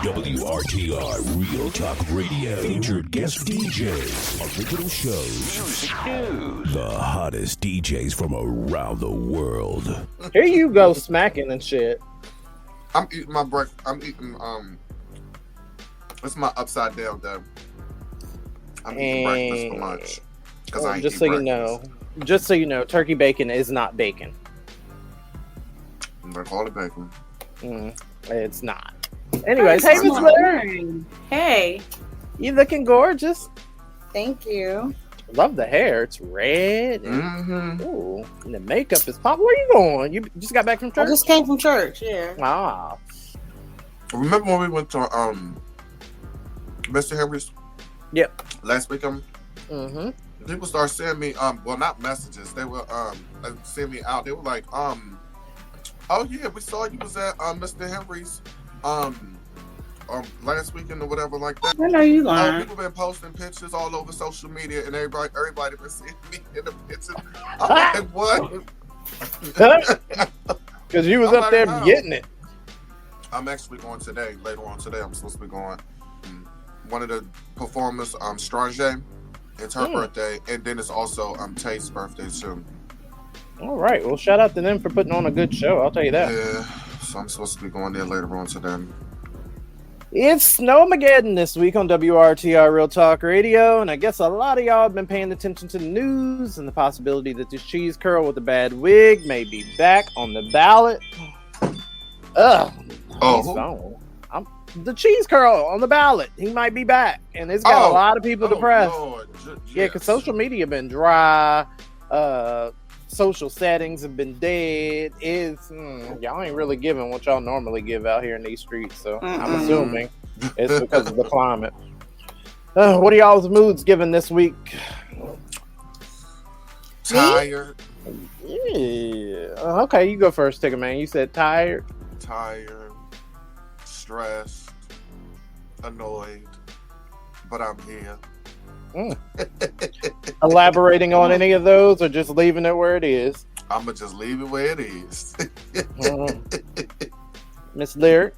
WRTR Real Talk Radio. Featured guest DJs, original shows, music news, the hottest DJs from around the world. Here you go, smacking and shit. I'm eating my breakfast. I'm eating it's my upside down dough. I'm eating breakfast for lunch because I ain't just eat so breakfast. just so you know, turkey bacon is not bacon. I'm gonna call it bacon. It's not. Anyways, hey, Miss Larry. Hey, You looking gorgeous. thank you. Love the hair. It's red. And, ooh, and the makeup is pop. Where you going? You just got back from I church? just came from church. Yeah. Ah. Remember when we went to Mr. Henry's? Yep. Last weekend. Mm-hmm. People started sending me well, not messages. They were send me out. They were like oh yeah, we saw you was at Mr. Henry's last weekend or whatever like that. I know you lying. People been posting pictures all over social media, and everybody been seeing me in the pictures. I'm like, what? Because you was I'm up like, there no. getting it. I'm actually going today. Later on today, I'm supposed to be going. One of the performers, Strange, it's her birthday, and then it's also Tay's birthday too. All right. Well, shout out to them for putting on a good show. I'll tell you that. Yeah, so I'm supposed to be going there later on today. It's Snowmageddon this week on WRTR Real Talk Radio, and I guess a lot of y'all have been paying attention to the news and the possibility that this cheese curl with a bad wig may be back on the ballot. The cheese curl on the ballot. He might be back, and it's got a lot of people depressed. Lord. Yeah, because social media been dry. Social settings have been dead. Y'all ain't really giving what y'all normally give out here in these streets, so I'm assuming it's because of the climate. What are y'all's moods given this week? Tired. Yeah. Okay, you go first, Tigger Man. You said tired. Stressed, annoyed, but I'm here. Elaborating on any of those, or just leaving it where it is? I'm gonna just leave it where it is. Miss Lyric.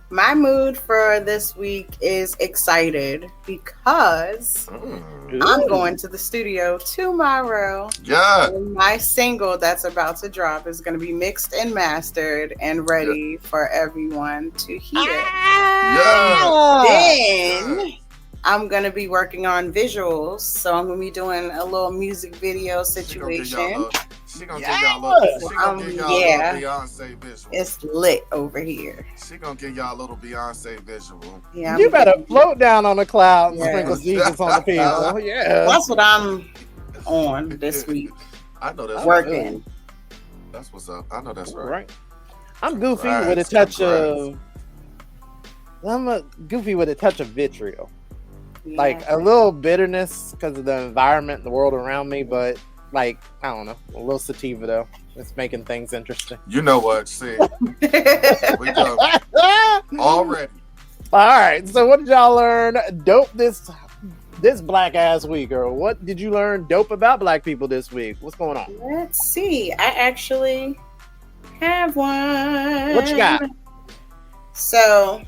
My mood for this week is excited because I'm going to the studio tomorrow. Yeah. And my single that's about to drop is going to be mixed and mastered and ready for everyone to hear. Then I'm going to be working on visuals, so I'm going to be doing a little music video situation. She gonna give y'all a little Beyonce visual. It's lit over here. She gonna give y'all a little Beyonce visual. Yeah, you better float down on the cloud and sprinkle Jesus on the people. Yeah, that's what I'm on this week. I know that's working. Right. That's what's up. I know that's right. Right. I'm goofy with a touch of. I'm goofy with a touch of vitriol, like a little bitterness because of the environment and the world around me, but. Like, I don't know, a little sativa though. It's making things interesting. You know what? See, we go already. All right. So, what did y'all learn dope this black ass week, or what did you learn dope about black people this week? What's going on? Let's see. I actually have one. What you got? So,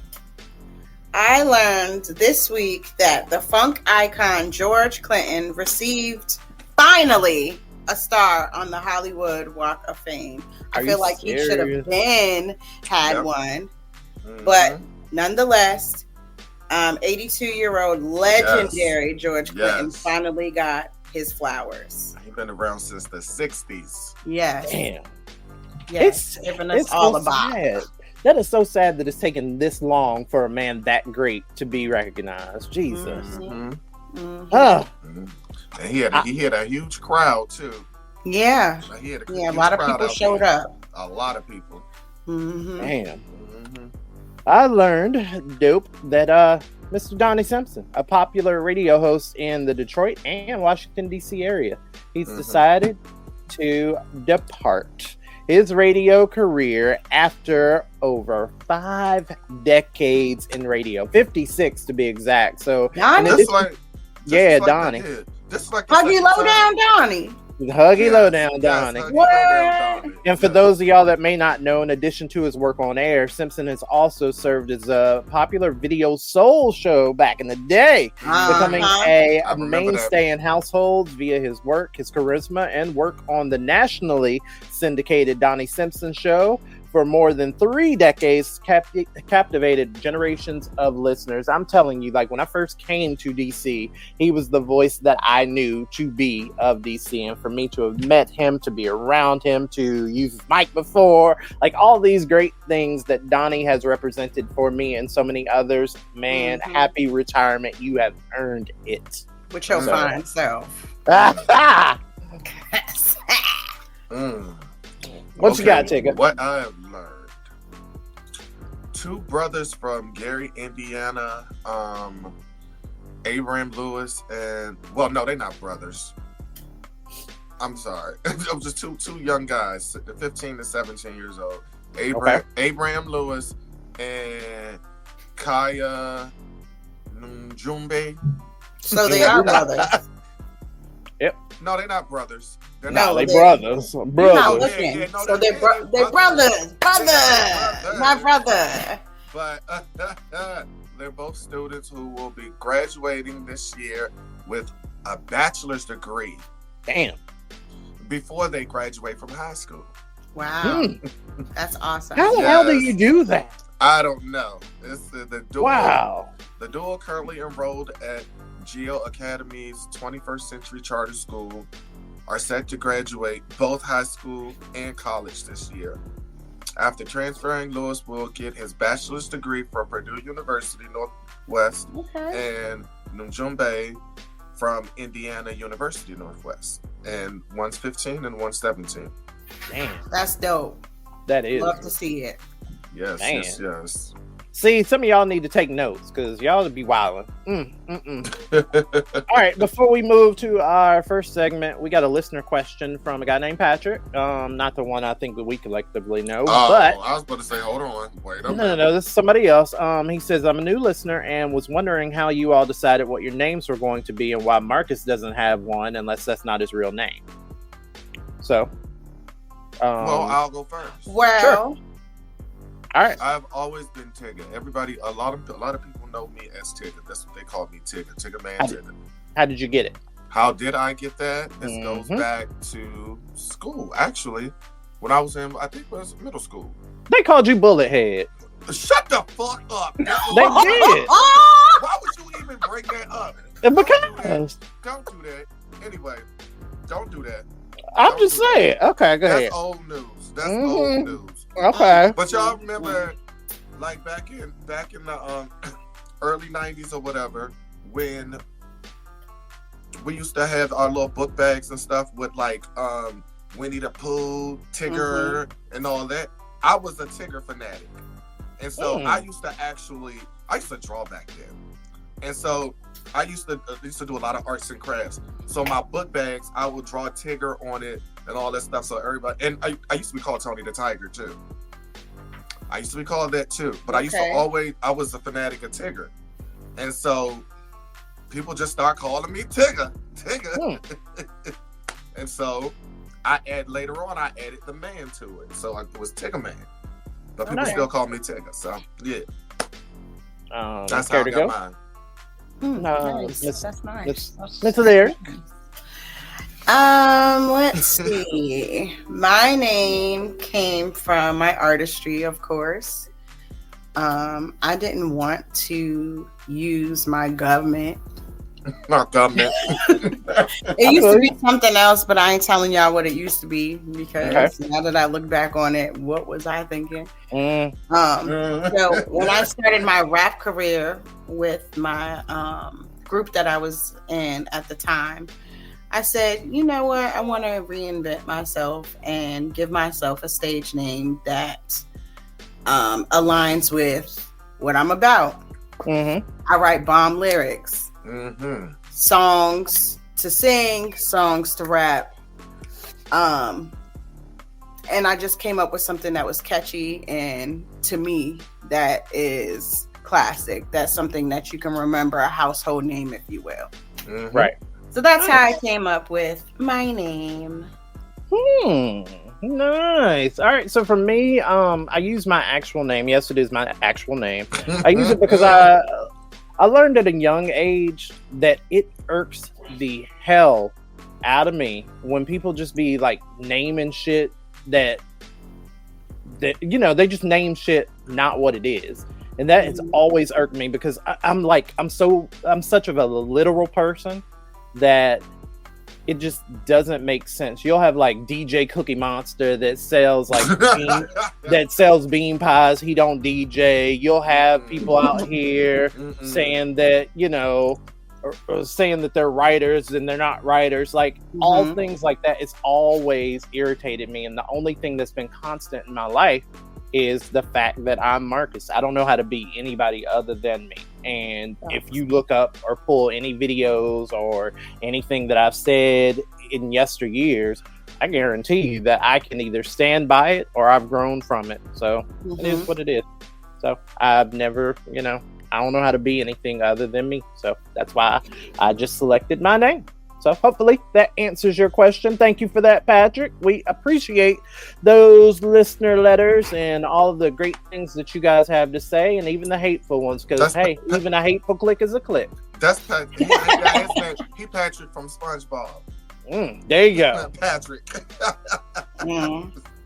I learned this week that the funk icon George Clinton received. Finally, a star on the Hollywood Walk of Fame. I feel like he should have had one. But nonetheless, 82-year-old legendary George Clinton finally got his flowers. He's been around since the 60s. Yes. Damn. Yes. It's all so about. Sad. That is so sad that it's taken this long for a man that great to be recognized. Jesus. And he had a huge crowd too. Yeah. A lot of people showed up. A lot of people. Damn. I learned dope that Mr. Donnie Simpson, a popular radio host in the Detroit and Washington D.C. area, he's decided to depart his radio career after over 5 decades in radio, 56 to be exact. So Donnie. Donnie. This is like Huggy low down, Donnie. Huggy Lowdown Yes, Donnie. Huggy Lowdown Donnie. And for Yes. those of y'all that may not know, in addition to his work on air, Simpson has also served as a popular video soul show back in the day, becoming a I remember mainstay in households via his work, his charisma, and work on the nationally syndicated Donnie Simpson Show. For more than 3 decades, captivated generations of listeners. I'm telling you, like when I first came to DC, he was the voice that I knew to be of DC. And for me to have met him, to be around him, to use his mic before, like all these great things that Donnie has represented for me and so many others, man, happy retirement. You have earned it. With your fine self. What you got, Tigger? What I have learned. 2 brothers from Gary, Indiana, Abraham Lewis, and well, no, they're not brothers. I'm sorry. It was just two young guys, 15 to 17 years old. Abraham Lewis and Kaya Njumbe. So they are brothers. Yep. No, they're not brothers. They're brothers. You're not looking. No, so they're brothers. My brother. But they're both students who will be graduating this year with a bachelor's degree. Damn. Before they graduate from high school. Wow. That's awesome. How the hell do you do that? I don't know. It's the duo. Wow. The duo currently enrolled at Geo Academy's 21st Century Charter School are set to graduate both high school and college this year. After transferring, Lewis will get his bachelor's degree from Purdue University Northwest and Njumbe from Indiana University Northwest. And one's 15 and one's 17. Damn. That's dope. That is. Love to see it. Yes, Man. yes. See, some of y'all need to take notes because y'all would be wilding. All right, before we move to our first segment, we got a listener question from a guy named Patrick. Not the one I think that we collectively know, but I was about to say, hold on, wait a minute. No, this is somebody else. He says, I'm a new listener and was wondering how you all decided what your names were going to be and why Marcus doesn't have one unless that's not his real name. So, well, I'll go first. Well, sure. All right. I've always been Tigger. A lot of people know me as Tigger. That's what they call me, Tigger. Tigger man, Tigger. How did you get it? How did I get that? This goes back to school, actually. When I was in, I think it was middle school. They called you Bullet Head. Shut the fuck up. They did. Why would you even bring that up? Because Don't do that. Anyway, don't do that. I'm just saying. Okay, go ahead. That's old news. That's old news. Okay. But y'all remember, like back in the early '90s or whatever, when we used to have our little book bags and stuff with like Winnie the Pooh, Tigger, and all that. I was a Tigger fanatic, and so I used to draw back then, and so I used to do a lot of arts and crafts. So my book bags, I would draw Tigger on it and all that stuff. So everybody, and I used to be called Tony the Tiger too. I used to be called that too, but I used to I was a fanatic of Tigger. And so people just start calling me Tigger. And so later on, I added the man to it. So it was Tigger Man. But people still call me Tigger. So yeah. That's how I got mine. Nice. That's nice. Mr. Larry. Let's see. My name came from my artistry, of course. I didn't want to use my government. Not government. It used to be something else, but I ain't telling y'all what it used to be because now that I look back on it, what was I thinking? So when I started my rap career with my group that I was in at the time, I said, you know what? I want to reinvent myself and give myself a stage name that aligns with what I'm about. I write bomb lyrics. Songs to sing, songs to rap. And I just came up with something that was catchy and to me that is classic. That's something that you can remember, a household name, if you will. Right. So that's how I came up with my name. Nice. All right. So for me, I use my actual name. Yes, it is my actual name. I use it because I learned at a young age that it irks the hell out of me when people just be like naming shit that they just name shit not what it is. And that has always irked me because I'm such of a literal person that it just doesn't make sense. You'll have like DJ Cookie Monster that sells bean pies. He don't DJ. You'll have people out here saying that, or saying that they're writers and they're not writers. Like all things like that. It's always irritated me. And the only thing that's been constant in my life is the fact that I'm Marcus. I don't know how to be anybody other than me. And if you look up or pull any videos or anything that I've said in yesteryears, I guarantee you that I can either stand by it or I've grown from it. So it is what it is. So I've never, I don't know how to be anything other than me. So that's why I just selected my name. So hopefully that answers your question. Thank you for that, Patrick. We appreciate those listener letters and all of the great things that you guys have to say, and even the hateful ones, because, hey, even a hateful click is a click. That's Patrick. He Patrick from SpongeBob. There you go. Patrick.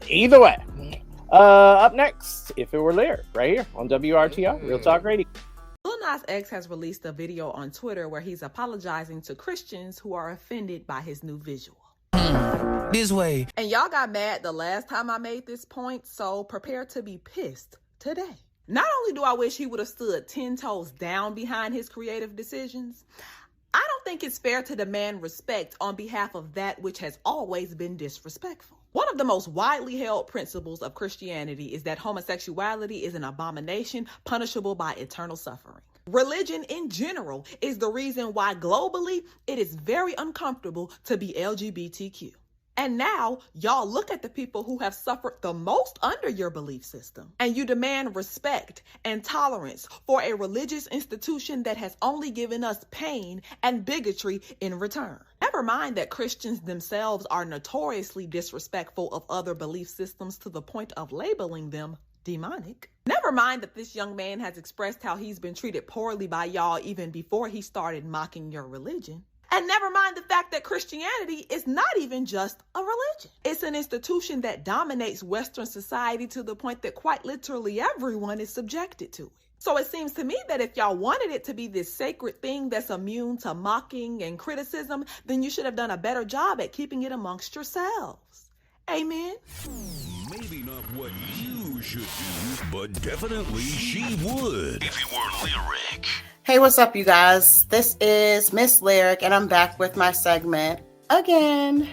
Either way. Up next, If It Were Lyric, right here on WRTR, Real Talk Radio. Lil Nas X has released a video on Twitter where he's apologizing to Christians who are offended by his new visual. This way. And y'all got mad the last time I made this point, so prepare to be pissed today. Not only do I wish he would have stood 10 toes down behind his creative decisions, I don't think it's fair to demand respect on behalf of that which has always been disrespectful. One of the most widely held principles of Christianity is that homosexuality is an abomination punishable by eternal suffering. Religion in general is the reason why globally it is very uncomfortable to be LGBTQ. And now y'all look at the people who have suffered the most under your belief system, and you demand respect and tolerance for a religious institution that has only given us pain and bigotry in return. Never mind that Christians themselves are notoriously disrespectful of other belief systems to the point of labeling them demonic. Never mind that this young man has expressed how he's been treated poorly by y'all even before he started mocking your religion. And never mind the fact that Christianity is not even just a religion. It's an institution that dominates Western society to the point that quite literally everyone is subjected to it. So it seems to me that if y'all wanted it to be this sacred thing that's immune to mocking and criticism, then you should have done a better job at keeping it amongst yourselves. Amen. Maybe not what you should do, but definitely she would. If it were lyric. Hey, what's up, you guys? This is Miss Lyric, and I'm back with my segment again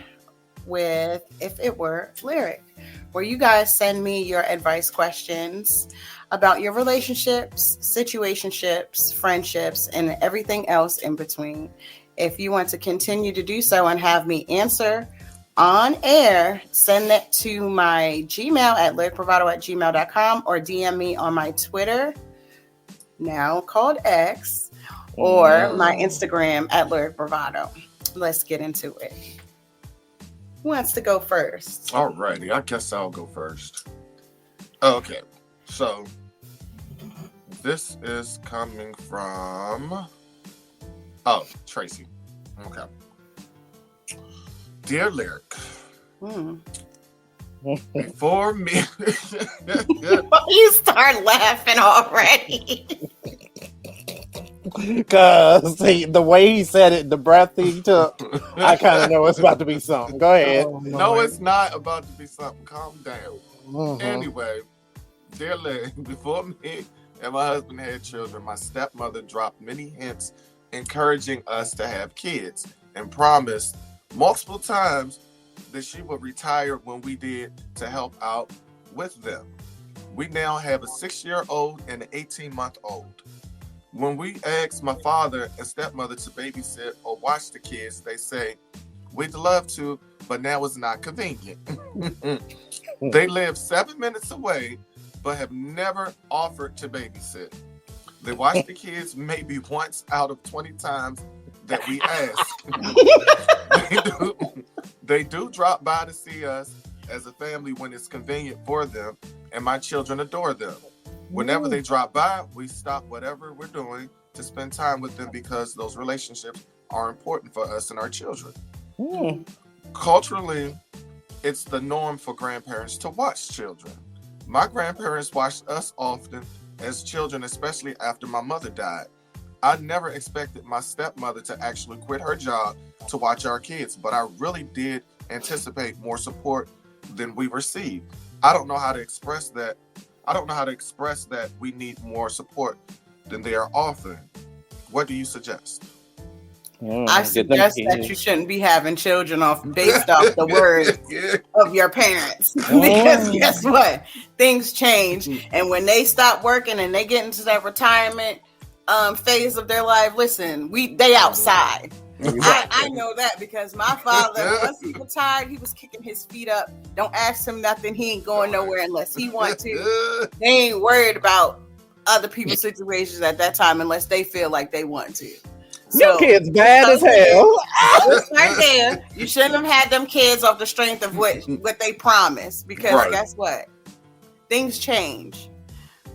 with If It Were Lyric, where you guys send me your advice questions about your relationships, situationships, friendships, and everything else in between. If you want to continue to do so and have me answer on air, send that to my Gmail at lyricbravado@gmail.com or DM me on my Twitter, now called X, or my Instagram at Lyric Bravado. Let's get into it. Who wants to go first? Alrighty, I guess I'll go first. Okay, so this is coming from Tracy. Okay. Dear Lyric, for me, you start laughing already. Because the way he said it, the breath he took, I kind of know it's about to be something. Go ahead. No, it's not about to be something. Calm down. Anyway, dear Lyric, before me and my husband had children, my stepmother dropped many hints encouraging us to have kids and promised multiple times that she would retire when we did to help out with them. We now have a 6-year-old and an 18-month-old. When we ask my father and stepmother to babysit or watch the kids, they say, we'd love to, but now it's not convenient. They live 7 minutes away, but have never offered to babysit. They watch the kids maybe once out of 20 times that we ask. They do drop by to see us as a family when it's convenient for them, and my children adore them. Whenever they drop by, we stop whatever we're doing to spend time with them because those relationships are important for us and our children. Culturally, it's the norm for grandparents to watch children. My grandparents watched us often as children, especially after my mother died. I never expected my stepmother to actually quit her job to watch our kids, but I really did anticipate more support than we received. I don't know how to express that. We need more support than they are offering. What do you suggest? I suggest that you shouldn't be having children based off the words of your parents. Because guess what? Things change. And when they stop working and they get into that retirement phase of their life, listen, they outside. I know that because my father, once he retired, he was kicking his feet up. Don't ask him nothing. He ain't going nowhere unless he wants to. They ain't worried about other people's situations at that time unless they feel like they want to. Your kid's bad as hell. Right there. You shouldn't have had them kids off the strength of what they promised. Because guess what? Things change.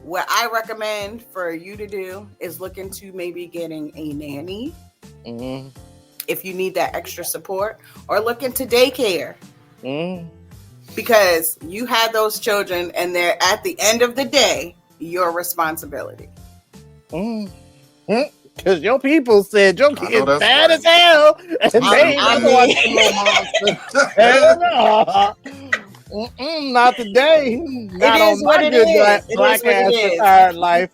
What I recommend for you to do is look into maybe getting a nanny if you need that extra support, or look into daycare. Because you had those children and they're at the end of the day your responsibility. Because your people said your kid's bad as hell, and they ain't watching no monster. Hell no. Not today. Not on my good black ass retired life.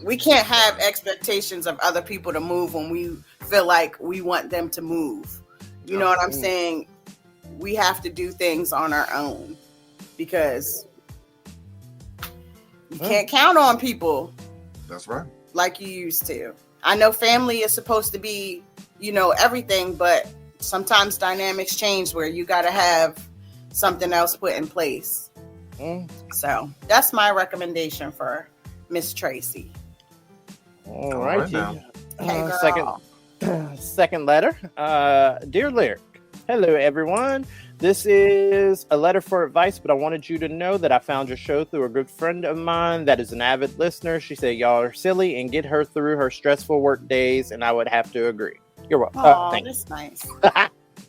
We can't have expectations of other people to move when we feel like we want them to move. You know what I'm saying? We have to do things on our own because you can't count on people. That's right. Like you used to. I know family is supposed to be, everything, but sometimes dynamics change where you got to have something else put in place. So that's my recommendation for Miss Tracy. All right. Second letter. Dear Lyric, hello everyone. This is a letter for advice, but I wanted you to know that I found your show through a good friend of mine that is an avid listener. She said y'all are silly and get her through her stressful work days, and I would have to agree. You're welcome. That's nice.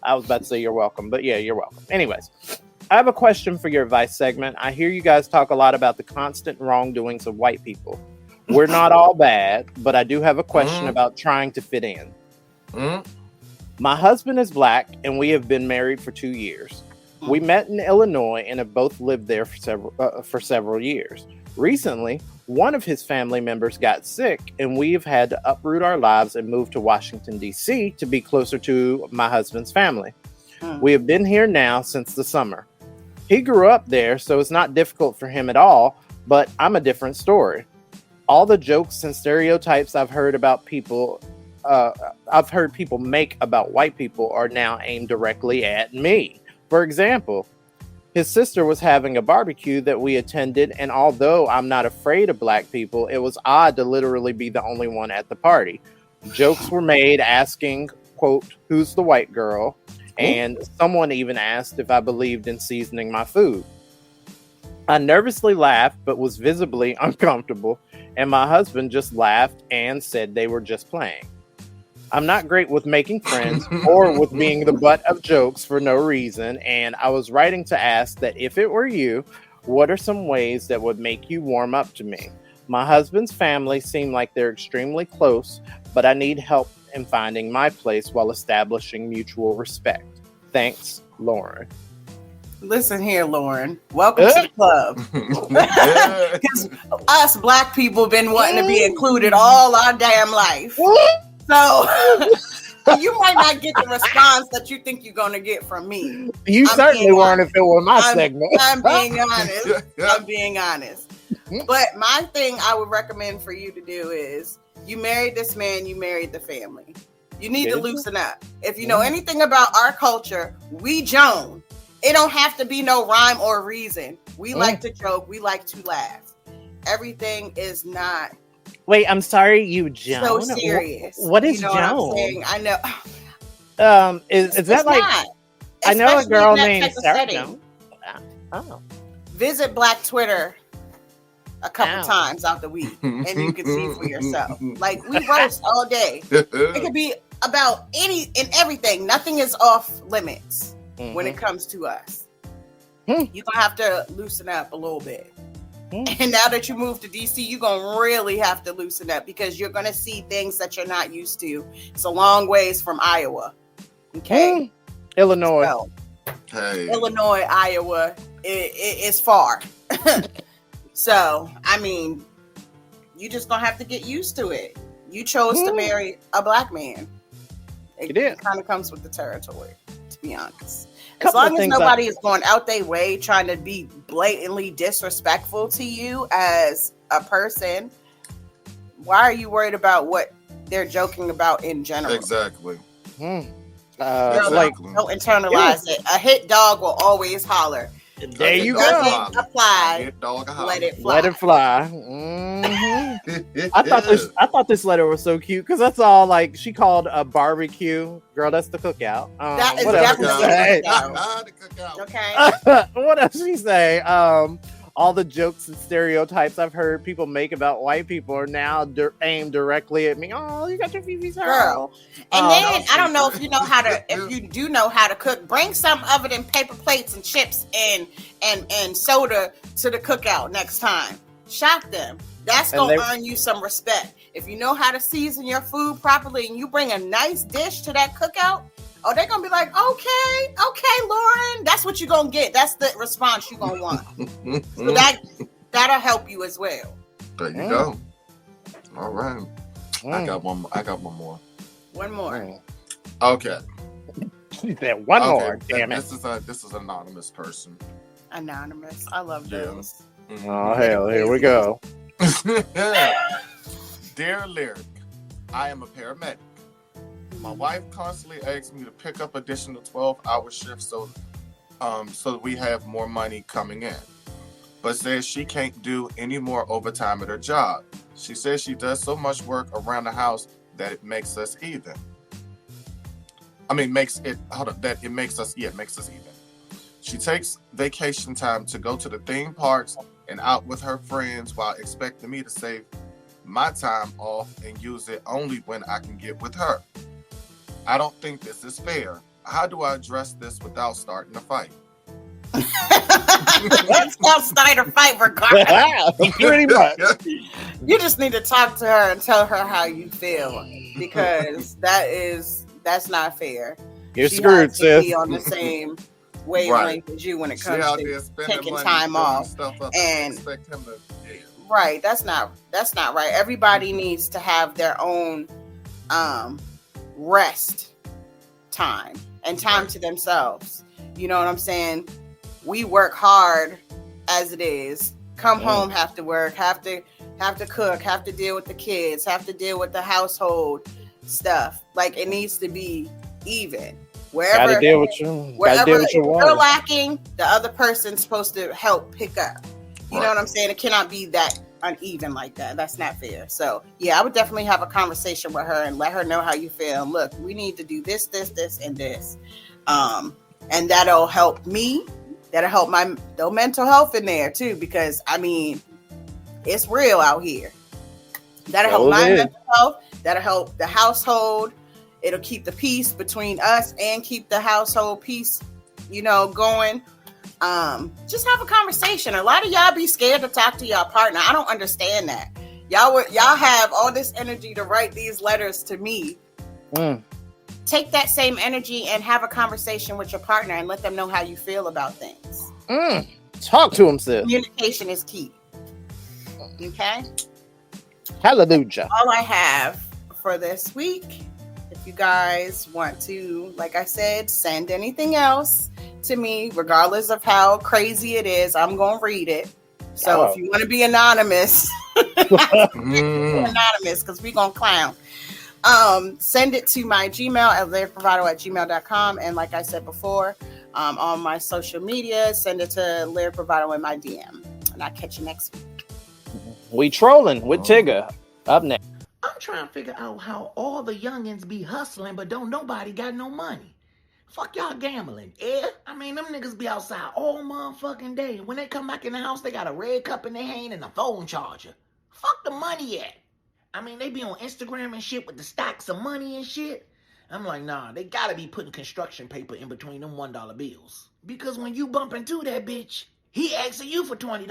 I was about to say you're welcome, but yeah, you're welcome. Anyways, I have a question for your advice segment. I hear you guys talk a lot about the constant wrongdoings of white people. We're not all bad, but I do have a question about trying to fit in. My husband is black, and we have been married for 2 years. We met in Illinois and have both lived there for several years. Recently, one of his family members got sick, and we have had to uproot our lives and move to Washington, D.C. to be closer to my husband's family. We have been here now since the summer. He grew up there, so it's not difficult for him at all, but I'm a different story. All the jokes and stereotypes I've heard people make about white people are now aimed directly at me. For example, his sister was having a barbecue that we attended, and although I'm not afraid of black people, it was odd to literally be the only one at the party. Jokes were made asking, quote, who's the white girl? And someone even asked if I believed in seasoning my food. I nervously laughed, but was visibly uncomfortable, and my husband just laughed and said they were just playing. I'm not great with making friends or with being the butt of jokes for no reason, and I was writing to ask that if it were you, what are some ways that would make you warm up to me? My husband's family seem like they're extremely close, but I need help in finding my place while establishing mutual respect. Thanks, Lauren. Listen here, Lauren. Welcome to the club. Because us black people been wanting to be included all our damn life. So you might not get the response that you think you're going to get from me. You certainly weren't if it were my segment. I'm being honest. I'm being honest. But my thing I would recommend for you to do is you married this man, you married the family. You need to loosen up. If you know anything about our culture, we Joan. It don't have to be no rhyme or reason. We like to joke. We like to laugh. Everything is not Wait, I'm sorry, you Joan? So serious. What is you know Joan? What I'm saying? I know. Is that like? Not, I know a especially girl in that named type of Sarah setting. Joan. Oh, Visit Black Twitter a couple times out the week, and you can see for yourself. Like, we roast all day. It could be about any and everything. Nothing is off limits when it comes to us. You're gonna have to loosen up a little bit. And now that you moved to DC, you're gonna really have to loosen up because you're gonna see things that you're not used to. It's a long ways from Iowa. Okay. Illinois. So, Illinois, Iowa, it's far. So, I mean, you just gonna have to get used to it. You chose to marry a black man. It kind of comes with the territory, to be honest. As long as nobody is going out their way trying to be blatantly disrespectful to you as a person, why are you worried about what they're joking about in general? Exactly. Don't internalize it. A hit dog will always holler. There you go. Apply. Let it fly. Let it fly. I thought this letter was so cute because that's all like she called a barbecue. Girl, that's the cookout. That is what definitely the cookout. Okay. What else she say? All the jokes and stereotypes I've heard people make about white people are now aimed directly at me. Oh, you got your Fifi's hair. Girl. And then I don't know if you know how to, if you do know how to cook, bring some of it in paper plates and chips and soda to the cookout next time. Shock them. That's going to earn you some respect. If you know how to season your food properly and you bring a nice dish to that cookout, oh, they're going to be like, okay, Lauren, that's what you're going to get. That's the response you're going to want. So that'll help you as well. There you go. All right. I got one more. One more. Okay. She said one more. Damn it. This is an anonymous person. Anonymous. I love those. Oh, hell. Here we go. Dear Lyric, I am a paramedic. My wife constantly asks me to pick up additional 12-hour shifts so that we have more money coming in, but says she can't do any more overtime at her job. She says she does so much work around the house that it makes us even. It makes us even. She takes vacation time to go to the theme parks and out with her friends while expecting me to save my time off and use it only when I can get with her. I don't think this is fair. How do I address this without starting a fight? Let's go start a fight regardless. Pretty much. You just need to talk to her and tell her how you feel because that's not fair. You're screwed, sis. Be on the same wavelength as you when it comes to taking time off and expect him to, right. That's not right. Everybody needs to have their own rest time and time to themselves. You know what I'm saying? We work hard as it is. Come home, have to work, have to cook, have to deal with the kids, have to deal with the household stuff. Like it needs to be even. Wherever gotta deal with you're lacking, the other person's supposed to help pick up. You know what I'm saying? It cannot be that uneven like that. That's not fair. So yeah, I would definitely have a conversation with her and let her know how you feel. Look, we need to do this, and this. And that'll help me. That'll help my mental health in there too, because it's real out here. That'll help my mental health. That'll help the household. It'll keep the peace between us and keep the household peace, going. Just have a conversation. A lot of y'all be scared to talk to y'all partner. I don't understand that. Y'all have all this energy to write these letters to me. Take that same energy and have a conversation with your partner and let them know how you feel about things. Talk to him, sis. Communication is key. Okay? Hallelujah. All I have for this week. If you guys want to, like I said, send anything else to me, regardless of how crazy it is, I'm going to read it. So if you want to be anonymous, anonymous, because we're going to clown. Send it to my Gmail at lyricbravado@gmail.com. And like I said before, on my social media, send it to Lyric Bravado in my DM. And I'll catch you next week. We trolling with Tigger. Up next. I'm trying to figure out how all the youngins be hustling, but don't nobody got no money. Fuck y'all gambling, yeah? I mean, them niggas be outside all motherfucking day. When they come back in the house, they got a red cup in their hand and a phone charger. Fuck the money at. I mean, they be on Instagram and shit with the stacks of money and shit. I'm like, nah, they gotta be putting construction paper in between them $1 bills. Because when you bump into that bitch, he asking you for $20.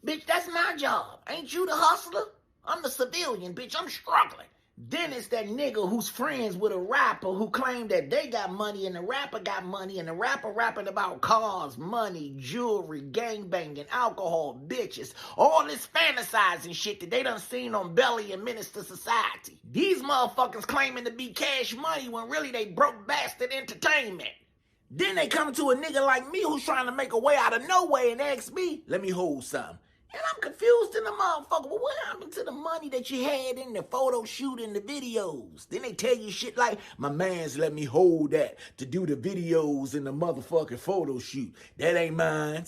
Bitch, that's my job. Ain't you the hustler? I'm the civilian, bitch. I'm struggling. Then it's that nigga who's friends with a rapper who claimed that they got money and the rapper got money and the rapper rapping about cars, money, jewelry, gangbanging, alcohol, bitches, all this fantasizing shit that they done seen on Belly and Minister Society. These motherfuckers claiming to be cash money when really they broke bastard entertainment. Then they come to a nigga like me who's trying to make a way out of no way and ask me, let me hold something. And I'm confused in the motherfucker. Well, what happened to the money that you had in the photo shoot and the videos? Then they tell you shit like, my mans let me hold that to do the videos and the motherfucking photo shoot. That ain't mine.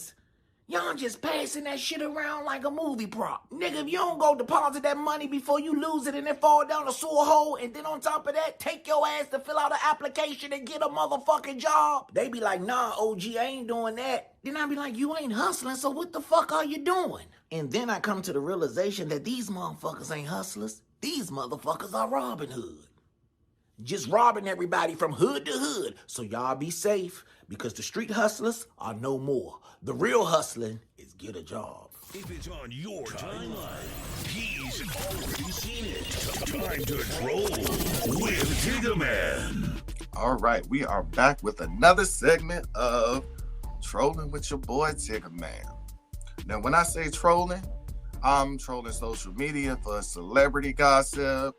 Y'all just passing that shit around like a movie prop. Nigga, if you don't go deposit that money before you lose it and it fall down a sewer hole, and then on top of that, take your ass to fill out an application and get a motherfucking job. They be like, nah, OG, I ain't doing that. Then I be like, you ain't hustling, so what the fuck are you doing? And then I come to the realization that these motherfuckers ain't hustlers. These motherfuckers are Robin Hood. Just robbing everybody from hood to hood. So y'all be safe, because the street hustlers are no more. The real hustling is get a job. If it's on your timeline, he's already seen it. Time to troll with Tiggerman. All right, we are back with another segment of Trolling with your boy Tiggerman. Now, when I say trolling, I'm trolling social media for celebrity gossip,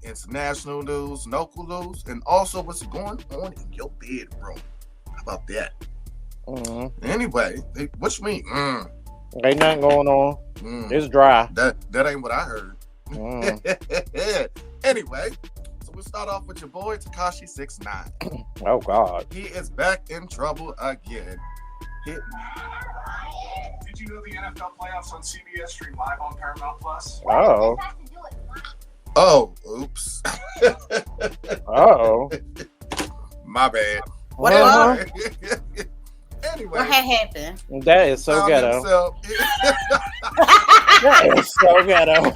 international news, local news, and also what's going on in your bedroom. How about that? Mm-hmm. Anyway, what you mean? Ain't nothing going on. It's dry. That ain't what I heard. Anyway, so we'll start off with your boy Tekashi 6ix9ine. Oh God, he is back in trouble again. Did you know the NFL playoffs on CBS stream live on Paramount Plus? Oh. Oh, oops. Oh. My bad. What Anyway. What had happened? That is so ghetto. That is so ghetto.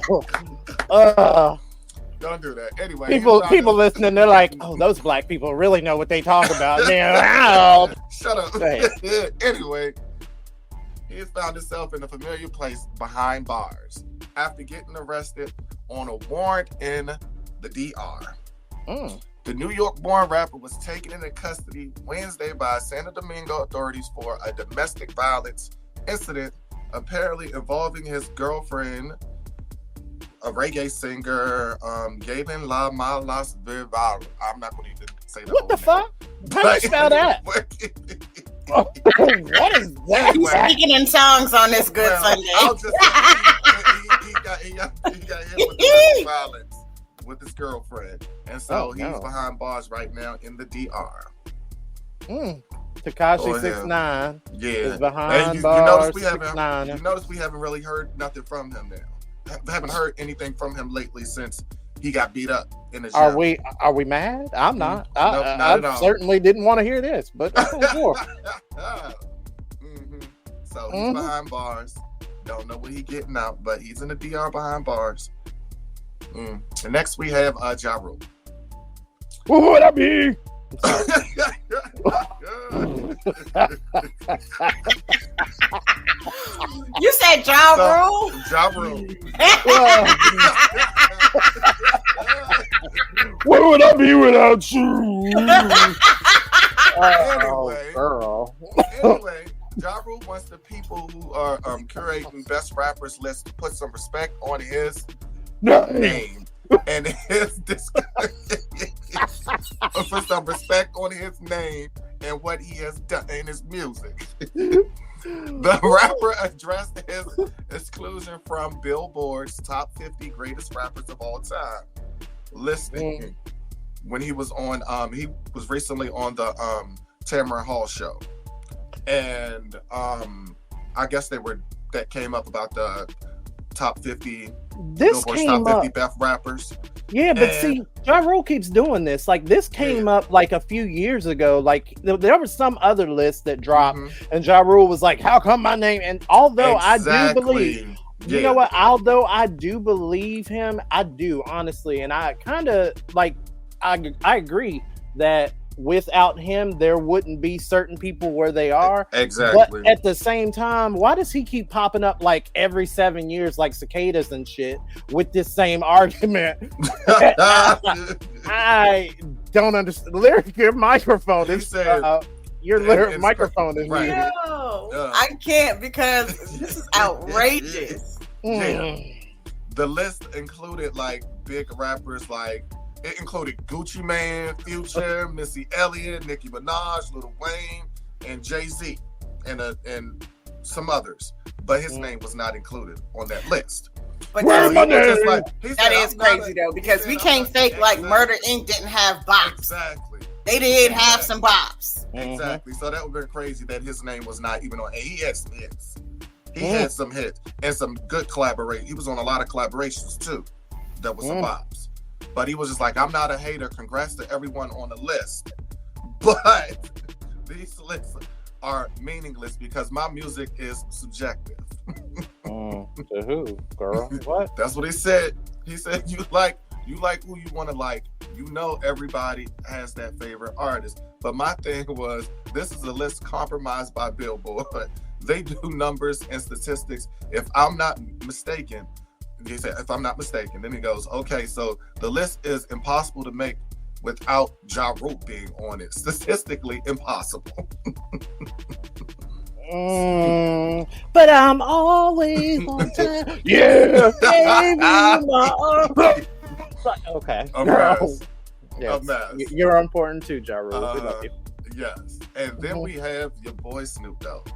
Don't do that. Anyway. People listening, they're like, oh, those black people really know what they talk about. Shut up. Anyway, he has found himself in a familiar place behind bars after getting arrested on a warrant in the DR. The New York-born rapper was taken into custody Wednesday by Santo Domingo authorities for a domestic violence incident apparently involving his girlfriend, a reggae singer, Gavin La Malas Vival. I'm not going to even say that. What the fuck? How do you spell that? What is that? He's speaking in songs on this good Sunday. I'll just say he got hit with domestic violence with his girlfriend, and so he's behind bars right now in the DR. Tekashi 6ix9ine is behind you bars. You notice we haven't really heard nothing from him now. Haven't heard anything from him lately since he got beat up in the gym. Are we mad? I'm not. Not at all. Certainly didn't want to hear this, but sure. So he's behind bars. Don't know what he's getting out, but he's in the DR behind bars. And next we have Ja Rule. What would I be? You said Ja Rule? Ja Rule. Where would I be without you? Anyway, Ja Rule wants the people who are curating best rappers list to put some respect on his name and his for some respect on his name and what he has done in his music. The rapper addressed his exclusion from Billboard's top 50 greatest rappers of all time listing when he was on he was recently on the Tamron Hall show, and I guess that came up about the top 50. This Billboard's came top 50 up. best rappers. Yeah, but see, Ja Rule keeps doing this. Like, this came up like a few years ago. Like, there was some other list that dropped, and Ja Rule was like, "How come my name?" And although I do believe, you know what? Although I do believe him, I do honestly, and I kind of like, I agree that without him, there wouldn't be certain people where they are. Exactly. But at the same time, why does he keep popping up like every 7 years, like cicadas and shit, with this same argument? I don't understand. Your microphone is your microphone is muted. No, I can't because this is outrageous. The list included like big rappers like. It included Gucci Mane, Future, Missy Elliott, Nicki Minaj, Lil Wayne, and Jay-Z, and some others. But his name was not included on that list. But that is crazy though, because we can't fake like Murder Inc. didn't have bops. Exactly. They did have some bops. Exactly. So that would have been crazy that his name was not even on. And he had some hits. He had some hits and some good collaboration. He was on a lot of collaborations too. That was some bops. But he was just like, I'm not a hater. Congrats to everyone on the list. But these lists are meaningless because my music is subjective. To who, girl? What? That's what he said. He said you like who you want to like. You know everybody has that favorite artist. But my thing was, this is a list compromised by Billboard. They do numbers and statistics. If I'm not mistaken, he said, if I'm not mistaken, then he goes, okay, so the list is impossible to make without Ja Rule being on it. Statistically impossible. But I'm always on time. Yeah, baby, okay. A mess. Yes. A mess. You're important too, Ja Rule. We love you. Yes. And then we have your boy Snoop Dogg.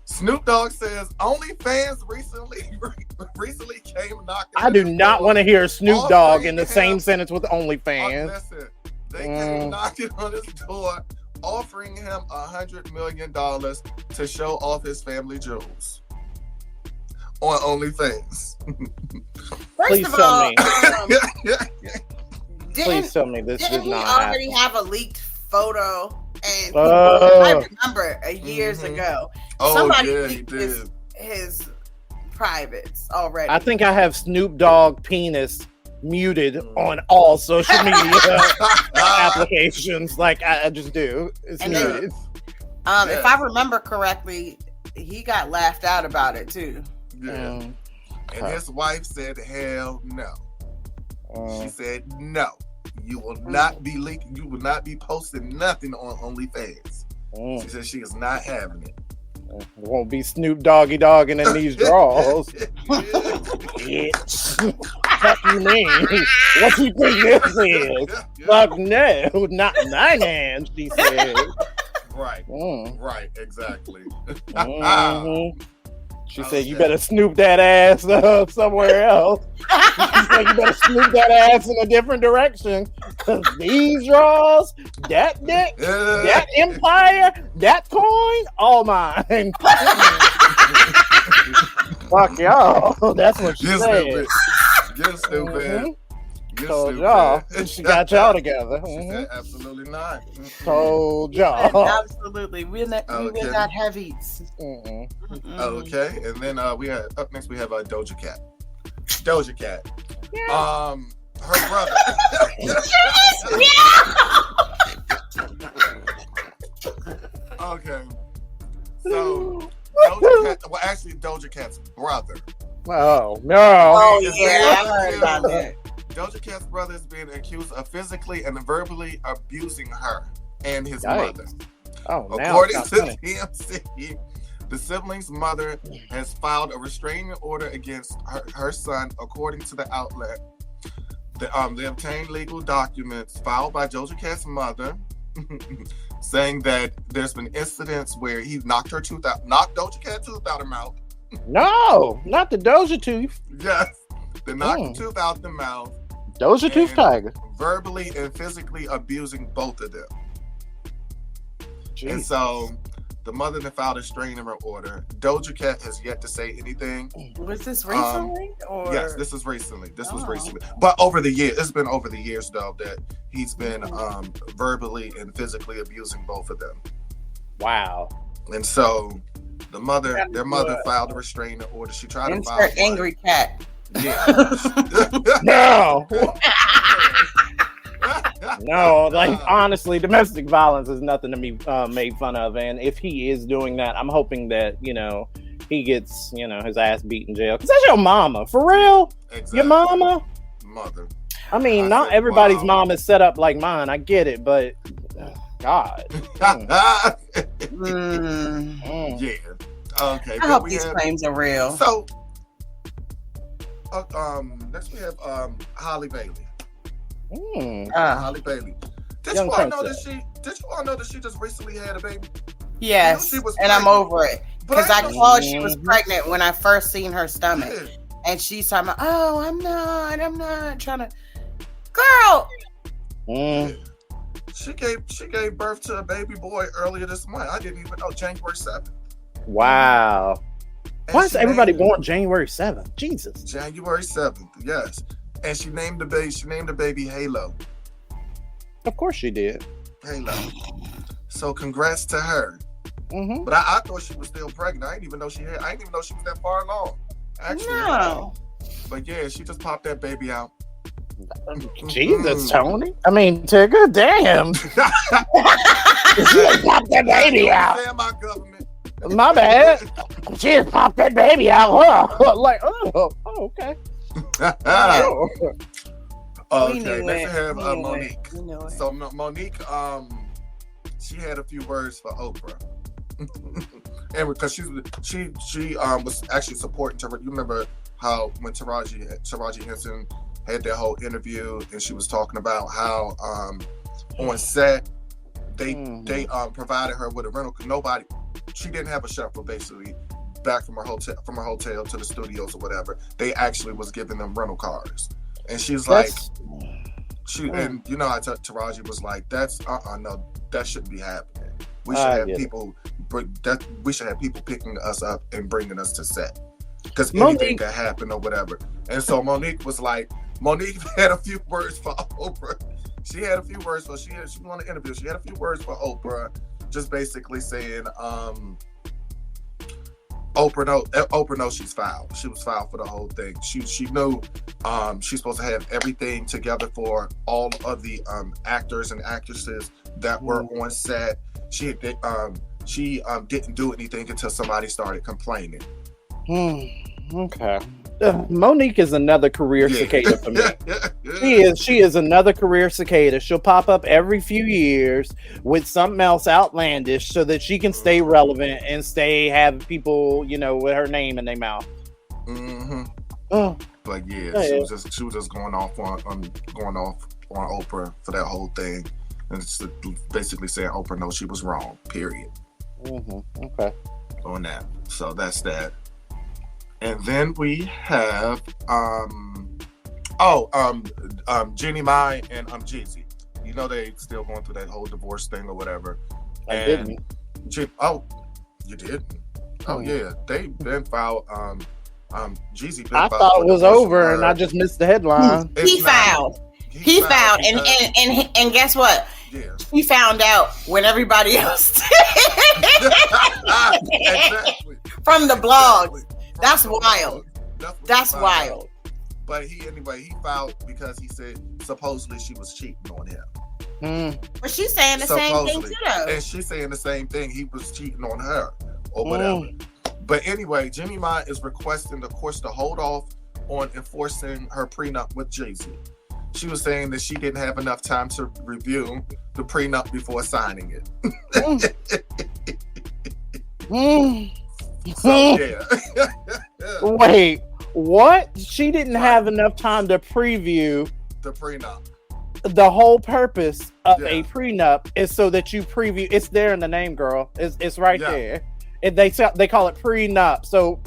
Snoop Dogg says OnlyFans recently came knocking. I do not want to hear Snoop Dogg in the same sentence with OnlyFans. Listen, they came knocking on his door, offering him $100 million to show off his family jewels on OnlyFans. Please First of tell all, me. Please tell me this did not already have a leaked photo? And I remember years ago. Somebody leaked his privates already. I think I have Snoop Dogg penis muted on all social media applications. Like I just do. It's muted. If I remember correctly, he got laughed out about it too. Yeah. And his wife said, "Hell no." She said, "No. You will not be leaking. You will not be posting nothing on OnlyFans." She said she is not having it. It won't be Snoop Doggy dogging in these draws. Bitch. What you mean? What you think this is? Fuck no, not my hand, she said. Right. Right, exactly. She said, you better snoop that ass up somewhere else. She said, you better snoop that ass in a different direction. Because these draws, that dick, that empire, that coin, all mine. Fuck y'all. That's what she said. You're stupid. Told y'all. She got y'all together. She said, absolutely not. Told y'all. Absolutely. We will not have eats. Okay. And then we have up next we have Doja Cat. Doja Cat. Yeah. Her brother. Okay. So Doja Cat's brother. Oh no. Oh yeah, I heard about that. Doja Cat's brother is being accused of physically and verbally abusing her and his mother. Oh, according to TMZ, the siblings' mother has filed a restraining order against her son. According to the outlet, they obtained legal documents filed by Doja Cat's mother, saying that there's been incidents where he knocked Doja Cat's tooth out her mouth. No, not the Doja tooth. Yes, they knocked the tooth out the mouth. Doja tooth tiger. Verbally and physically abusing both of them. Jeez. And so The mother then filed a restraining order. Doja Cat has yet to say anything. Was this recently? Yes, this is recently. This was recently. But over the years, it's been over the years though that he's been verbally and physically abusing both of them. Wow. And so their mother filed a restraining order. She tried to file Insert angry cat. Yeah. No. No, like honestly, domestic violence is nothing to be made fun of, and if he is doing that, I'm hoping that he gets his ass beat in jail because that's your mama, for real. Exactly. Your mama, mother. I mean, not everybody's mom is set up like mine. I get it, but God. Yeah. Okay. I hope these claims are real. So, next we have Holly Bailey. Holly Bailey. Did you all know that she just recently had a baby? Yes, she was and I'm over it because I thought she was pregnant when I first seen her stomach, and she's talking about, "Oh, I'm not trying to." Girl, she gave birth to a baby boy earlier this month. I didn't even know, January 7th. Wow. Why is everybody born January 7th? Jesus. January 7th, yes. And she named the baby Halo. Of course she did. Halo. So congrats to her. Mm-hmm. But I thought she was still pregnant. I didn't even know she was that far along. Actually. No. But yeah, she just popped that baby out. Jesus, Tony. I mean, Tigger, damn. She just popped that baby out. My government. My bad. She just popped that baby out. Like, okay. Okay, let's have Monique. So Monique, she had a few words for Oprah, and because she was actually supporting. You remember how when Taraji Henson had that whole interview, and she was talking about how on set they provided her with a rental. She didn't have a chauffeur basically. Back from her hotel to the studios or whatever, they actually was giving them rental cars, and she's like, and I Taraji was like, that's no, that shouldn't be happening. We should have people we should have people picking us up and bringing us to set because anything can happen or whatever. And so Monique had a few words for Oprah. She had a few words for she won an interview. She had a few words for Oprah, just basically saying, Oprah knows she's fouled. She was fouled for the whole thing. She knew she's supposed to have everything together for all of the actors and actresses that were on set. She didn't do anything until somebody started complaining. Okay. Monique is another career cicada for me. She is another career cicada. She'll pop up every few years with something else outlandish so that she can stay relevant and have people, with her name in their mouth. Mm-hmm. Oh. But she was just going off on Oprah for that whole thing, and just basically saying Oprah knows she was wrong. Period. Mm-hmm. Okay. On that, so that's that. And then we have Jeannie Mai and Jeezy. They still going through that whole divorce thing or whatever. I didn't. You didn't? Oh yeah, they been filed. Jeezy. I thought it was over, and I just missed the headline. He filed, and guess what? Yeah. He found out when everybody else did. Exactly. From the blogs. That's wild. That's wild. But he filed because he said supposedly she was cheating on him. But she's saying the same thing too, though. And she's saying the same thing. He was cheating on her or whatever. But anyway, Jeannie Mai is requesting the courts to hold off on enforcing her prenup with Jay-Z. She was saying that she didn't have enough time to review the prenup before signing it. So, yeah. Wait, what? She didn't have enough time to preview the prenup. The whole purpose of a prenup is so that you preview. It's there in the name, girl. It's right there. They call it prenup. So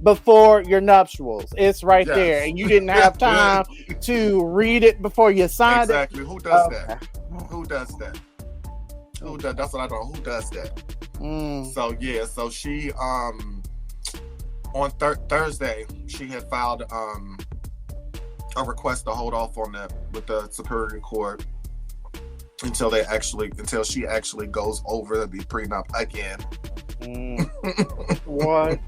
before your nuptials. It's right there. And you didn't have time to read it before you signed it. Exactly. Who does that? Who does that? Who does? That's what I don't know. Who does that? So yeah, so she on Thursday she had filed a request to hold off on that with the Superior Court until she actually goes over the prenup again. What?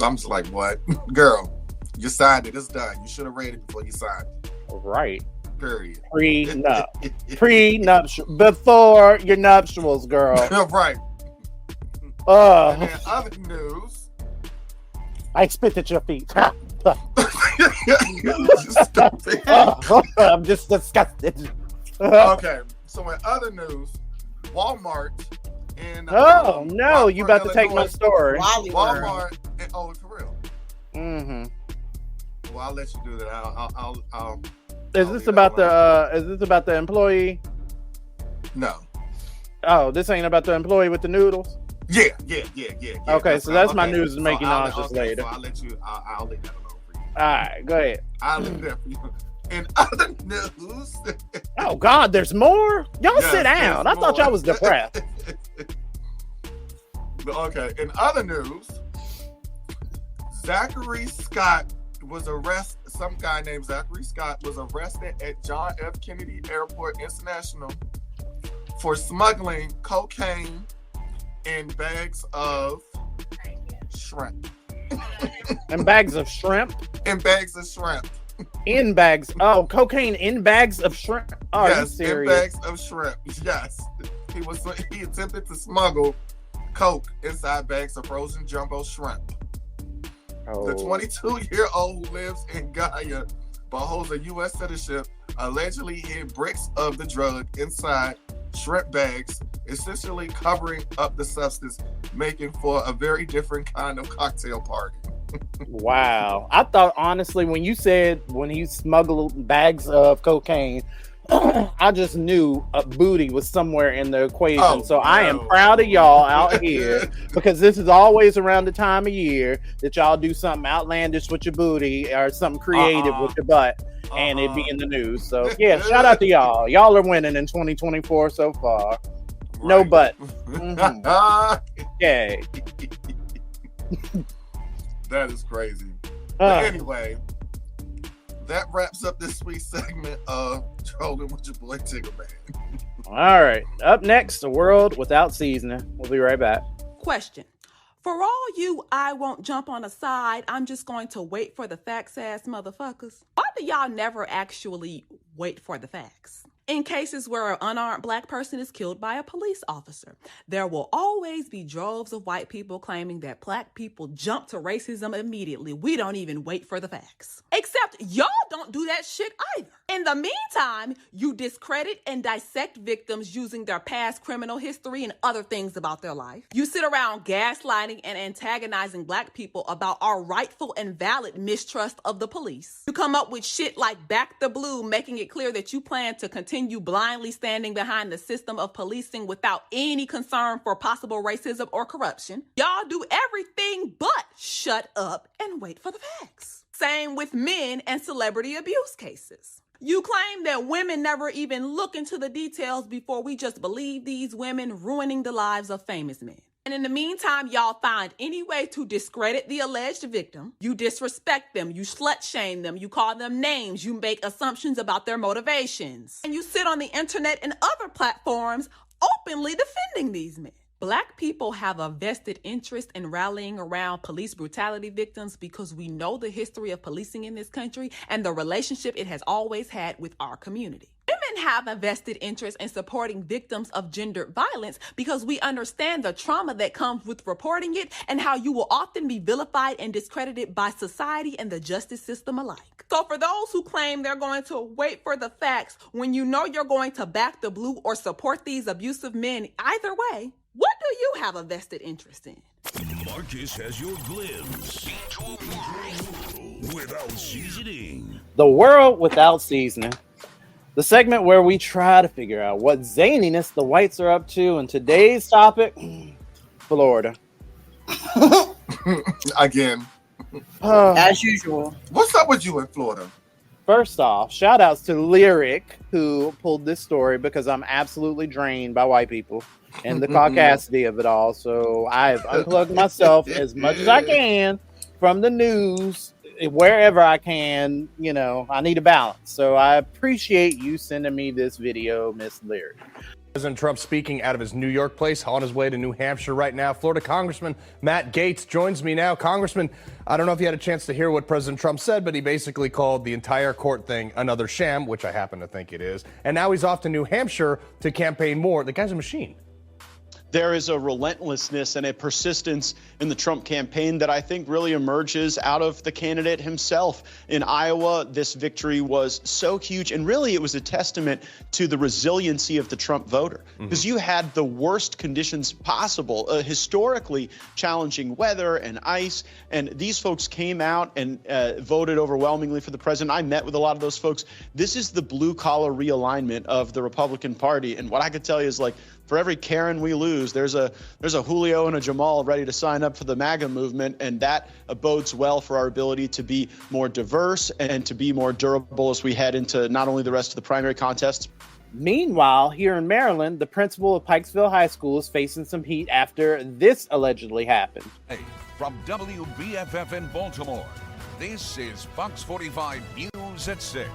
I'm just like, what? Girl, you signed it. It's done. You should have read it before you signed it. Right. Period. Prenuptial. Before your nuptials, girl. Right. And then other news. I spit at your feet. Stupid. I'm just disgusted. Okay. So in other news, Walmart in no, you about to take my story. Walmart. Oh, for real. Mm-hmm. Well, I'll let you do that. I'll Is this about the employee? No. Oh, this ain't about the employee with the noodles? Yeah. Okay, so that's my news to make you nauseous later. So I'll leave that alone for you. All right, go ahead. I'll leave that for you. In other news. Oh God, there's more? Y'all sit down. I thought y'all was depressed. Okay. In other news, Zachary Scott was arrested. Some guy named Zachary Scott was arrested at John F. Kennedy Airport International for smuggling cocaine in bags of shrimp. In bags of shrimp? In bags of shrimp. In bags. Oh, cocaine in bags of shrimp. Oh, yes, are you serious? In bags of shrimp. Yes. He attempted to smuggle coke inside bags of frozen jumbo shrimp. The 22-year-old who lives in Gaia but holds a U.S. citizenship allegedly hid bricks of the drug inside shrimp bags, essentially covering up the substance, making for a very different kind of cocktail party. Wow. I thought, honestly, when you said when he smuggled bags of cocaine, I just knew a booty was somewhere in the equation. I am proud of y'all out here because this is always around the time of year that y'all do something outlandish with your booty or something creative with your butt and it be in the news. So yeah, shout out to y'all. Y'all are winning in 2024 so far. Right. No butt. Mm-hmm. Yay. That is crazy. But anyway, that wraps up this week's segment of Trolling with your boy Tigger Man. All right. Up next, a world without seasoning. We'll be right back. Question. For all you I won't jump on a side, I'm just going to wait for the facts ass motherfuckers. Why do y'all never actually wait for the facts? In cases where an unarmed black person is killed by a police officer, there will always be droves of white people claiming that black people jump to racism immediately. We don't even wait for the facts. Except y'all don't do that shit either. In the meantime, you discredit and dissect victims using their past criminal history and other things about their life. You sit around gaslighting and antagonizing black people about our rightful and valid mistrust of the police. You come up with shit like Back the Blue, making it clear that you plan to continue blindly standing behind the system of policing without any concern for possible racism or corruption. Y'all do everything but shut up and wait for the facts. Same with men and celebrity abuse cases. You claim that women never even look into the details before we just believe these women ruining the lives of famous men. And in the meantime, y'all find any way to discredit the alleged victim. You disrespect them, you slut shame them, you call them names, you make assumptions about their motivations. And you sit on the internet and other platforms openly defending these men. Black people have a vested interest in rallying around police brutality victims because we know the history of policing in this country and the relationship it has always had with our community. Women have a vested interest in supporting victims of gendered violence because we understand the trauma that comes with reporting it and how you will often be vilified and discredited by society and the justice system alike. So for those who claim they're going to wait for the facts when you know you're going to back the blue or support these abusive men either way, what do you have a vested interest in? Marcus has your glimpse into a world without seasoning. The world without seasoning. The segment where we try to figure out what zaniness the whites are up to. And today's topic, Florida. Again. As usual. What's up with you in Florida? First off, shout outs to Lyric, who pulled this story because I'm absolutely drained by white people and the caucasity of it all. So I've unplugged myself as much as I can from the news, wherever I can. You know, I need a balance. So I appreciate you sending me this video, Miss Lyric. President Trump speaking out of his New York place, on his way to New Hampshire right now. Florida Congressman Matt Gaetz joins me now. Congressman, I don't know if you had a chance to hear what President Trump said, but he basically called the entire court thing another sham, which I happen to think it is. And now he's off to New Hampshire to campaign more. The guy's a machine. There is a relentlessness and a persistence in the Trump campaign that I think really emerges out of the candidate himself. In Iowa, this victory was so huge, and really it was a testament to the resiliency of the Trump voter, because you had the worst conditions possible, historically challenging weather and ice, and these folks came out and voted overwhelmingly for the president. I met with a lot of those folks. This is the blue-collar realignment of the Republican Party, and what I could tell you is, like, for every Karen we lose, there's a Julio and a Jamal ready to sign up for the MAGA movement, and that bodes well for our ability to be more diverse and to be more durable as we head into not only the rest of the primary contests. Meanwhile, here in Maryland, the principal of Pikesville High School is facing some heat after this allegedly happened. Hey, from WBFF in Baltimore, this is Fox 45 News at 6.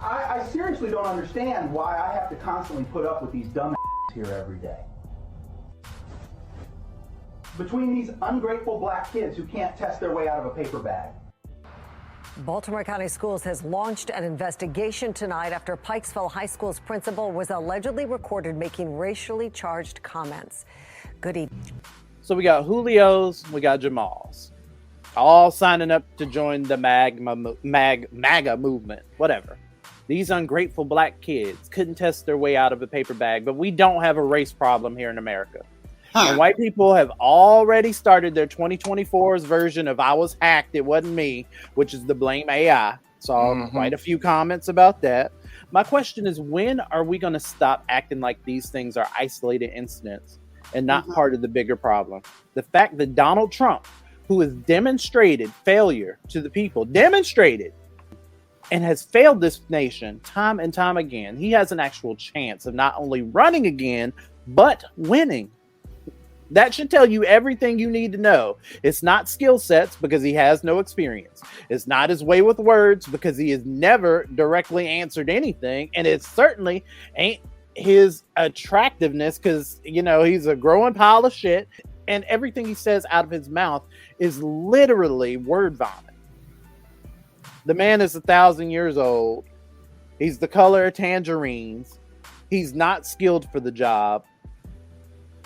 I seriously don't understand why I have to constantly put up with these dumb here every day. Between these ungrateful black kids who can't test their way out of a paper bag. Baltimore County Schools has launched an investigation tonight after Pikesville High School's principal was allegedly recorded making racially charged comments. Good evening. So we got Julio's, we got Jamal's, all signing up to join the MAGA movement, whatever. These ungrateful black kids couldn't test their way out of a paper bag, but we don't have a race problem here in America. And white people have already started their 2024's version of I was hacked, it wasn't me, which is the blame AI. Saw quite a few comments about that. My question is, when are we going to stop acting like these things are isolated incidents and not part of the bigger problem? The fact that Donald Trump, who has demonstrated failure to the people, and has failed this nation time and time again, he has an actual chance of not only running again, but winning. That should tell you everything you need to know. It's not skill sets because he has no experience. It's not his way with words because he has never directly answered anything. And it certainly ain't his attractiveness because, you know, he's a growing pile of shit. And everything he says out of his mouth is literally word vomit. The man is 1,000 years old. He's the color of tangerines. He's not skilled for the job.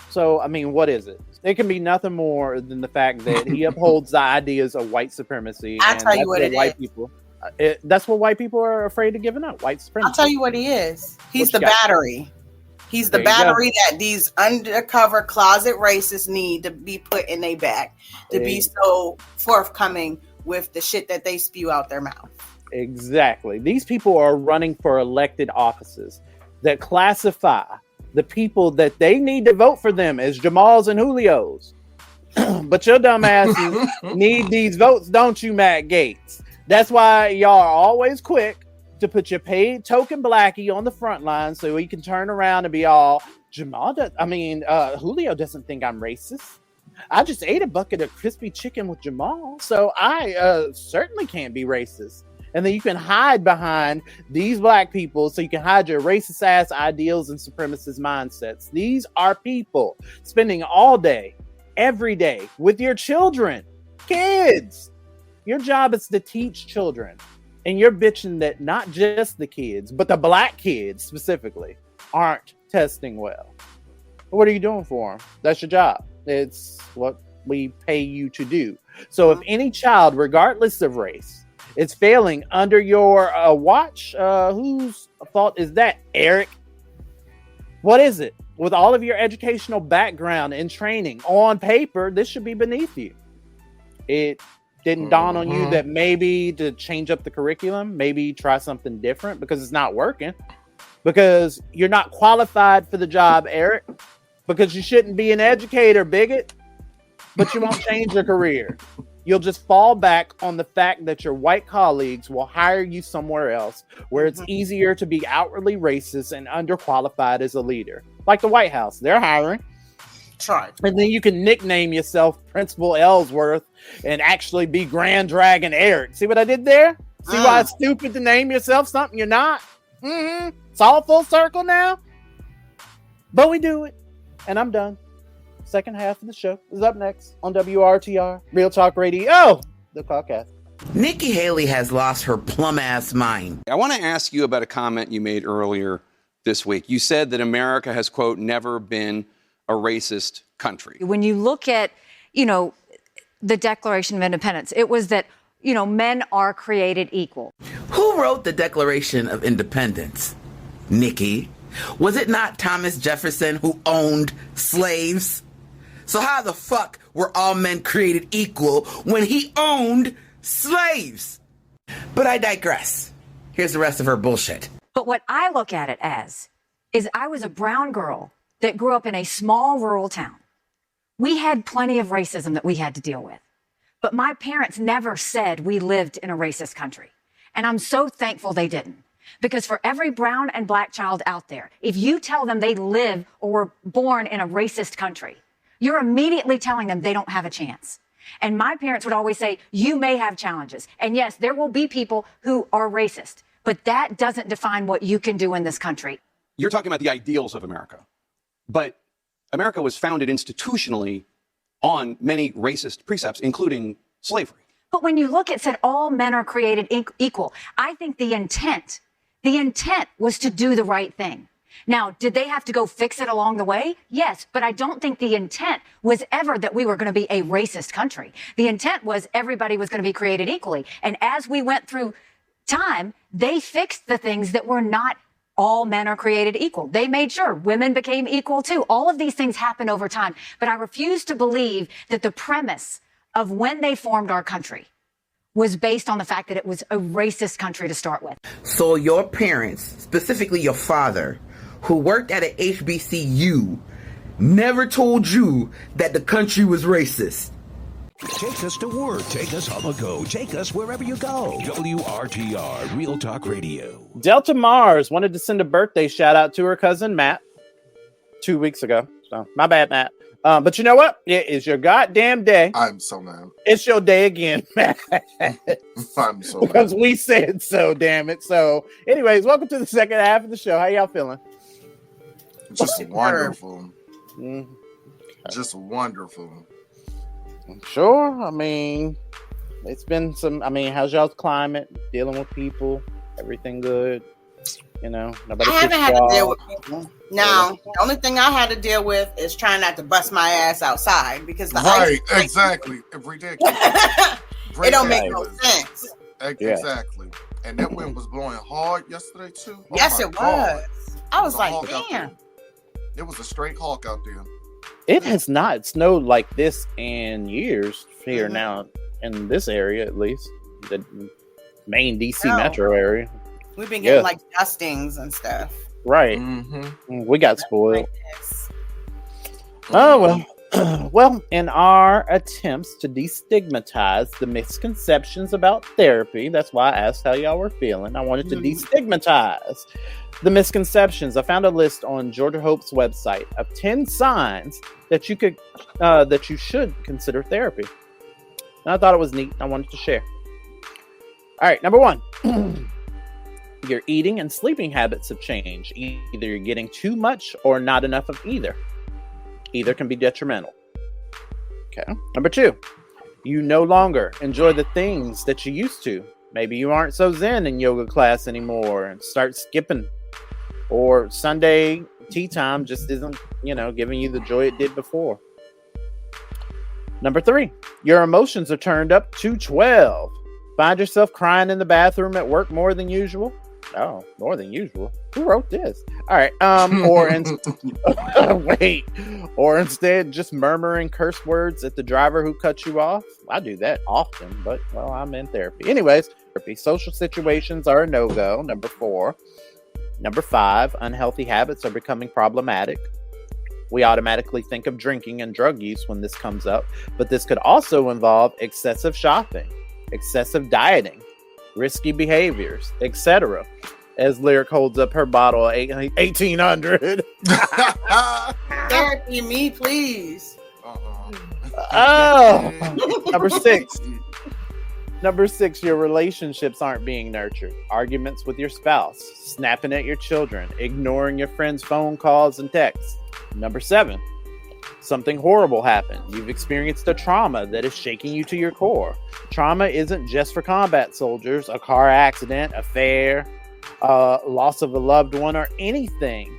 So, I mean, what is it? It can be nothing more than the fact that he upholds the ideas of white supremacy. I'll tell you what it is. People, that's what white people are afraid of giving up, white supremacy. I'll tell you what he is. He's the battery. He's the battery that these undercover closet racists need to be put in their back to be so forthcoming with the shit that they spew out their mouth. Exactly. These people are running for elected offices that classify the people that they need to vote for them as Jamals and Julios. But your dumb asses need these votes, don't you, Matt Gaetz? That's why y'all are always quick to put your paid token blackie on the front line so he can turn around and be all, Julio doesn't think I'm racist. I just ate a bucket of crispy chicken with Jamal, so I certainly can't be racist. And then you can hide behind these black people so you can hide your racist ass ideals and supremacist mindsets. These are people spending all day, every day with your children, kids. Your job is to teach children. And you're bitching that not just the kids, but the black kids specifically aren't testing well. What are you doing for them? That's your job. It's what we pay you to do. So if any child, regardless of race, is failing under your watch, whose fault is that, Eric? What is it? With all of your educational background and training on paper, this should be beneath you. It didn't dawn on you that maybe to change up the curriculum, maybe try something different because it's not working, because you're not qualified for the job, Eric, because you shouldn't be an educator, bigot, but you won't change your career. you'll just fall back on the fact that your white colleagues will hire you somewhere else where it's easier to be outwardly racist and underqualified as a leader. Like the White House, they're hiring. Try. And then you can nickname yourself Principal Ellsworth and actually be Grand Dragon Eric. See what I did there? See why it's stupid to name yourself something you're not? It's all full circle now. But we do it. And I'm done. Second half of the show is up next on WRTR, Real Talk Radio, the podcast. Nikki Haley has lost her plum-ass mind. I want to ask you about a comment you made earlier this week. You said that America has, quote, never been a racist country. When you look at, the Declaration of Independence, it was that, men are created equal. Who wrote the Declaration of Independence? Nikki. Was it not Thomas Jefferson who owned slaves? So how the fuck were all men created equal when he owned slaves? But I digress. Here's the rest of her bullshit. But what I look at it as is I was a brown girl that grew up in a small rural town. We had plenty of racism that we had to deal with. But my parents never said we lived in a racist country. And I'm so thankful they didn't. Because for every brown and black child out there, if you tell them they live or were born in a racist country, you're immediately telling them they don't have a chance. And my parents would always say, you may have challenges. And yes, there will be people who are racist, but that doesn't define what you can do in this country. You're talking about the ideals of America. But America was founded institutionally on many racist precepts, including slavery. But when you look at said all men are created equal, I think the intent was to do the right thing. Now, did they have to go fix it along the way? Yes, but I don't think the intent was ever that we were going to be a racist country. The intent was everybody was going to be created equally. And as we went through time, they fixed the things that were not all men are created equal. They made sure women became equal too. All of these things happen over time. But I refuse to believe that the premise of when they formed our country was based on the fact that it was a racist country to start with. So your parents, specifically your father, who worked at an HBCU, never told you that the country was racist. Take us to work. Take us on the go. Take us wherever you go. WRTR, Real Talk Radio. Delta Mars wanted to send a birthday shout out to her cousin Matt 2 weeks ago. So my bad, Matt. But you know what? It is your goddamn day. I'm so mad. It's your day again, Matt. I'm so mad. Because we said so, damn it. So, anyways, welcome to the second half of the show. How y'all feeling? Just wonderful. Just wonderful. Sure. I mean, it's been some. I mean, how's y'all's climate? Dealing with people? Everything good? Nobody. I haven't had to deal with people. No, the only thing I had to deal with is trying not to bust my ass outside because the right, exactly, ridiculous. It don't make no sense. Exactly, and that wind was blowing hard yesterday too. Yes, it was. I was like, damn. It was a straight hawk out there. It has not snowed like this in years here now in this area, at least the main DC metro area. We've been getting like dustings and stuff. Right. We got spoiled. Oh, well. Well, in our attempts to destigmatize the misconceptions about therapy, that's why I asked how y'all were feeling. I wanted to destigmatize the misconceptions. I found a list on Georgia Hope's website of 10 signs that you should consider therapy. And I thought it was neat. I wanted to share. All right, number 1. Your eating and sleeping habits have changed. Either you're getting too much or not enough of either. Either can be detrimental. Okay. Number 2, you no longer enjoy the things that you used to. Maybe you aren't so zen in yoga class anymore and start skipping. Or Sunday tea time just isn't, giving you the joy it did before. Number 3, your emotions are turned up to 12. Find yourself crying in the bathroom at work more than usual. Oh, more than usual. Who wrote this? All right. Or instead just murmuring curse words at the driver who cut you off. I do that often, but I'm in therapy. Anyways, social situations are a no-go. Number 4. Number 5, unhealthy habits are becoming problematic. We automatically think of drinking and drug use when this comes up, but this could also involve excessive shopping, excessive dieting, risky behaviors, etc. As Lyric holds up her bottle of 1800. Therapy me, please. Oh, Number six, your relationships aren't being nurtured. Arguments with your spouse, snapping at your children, ignoring your friends' phone calls and texts. Number seven, something horrible happened. You've experienced a trauma that is shaking you to your core. Trauma isn't just for combat soldiers. A car accident, affair, loss of a loved one, or anything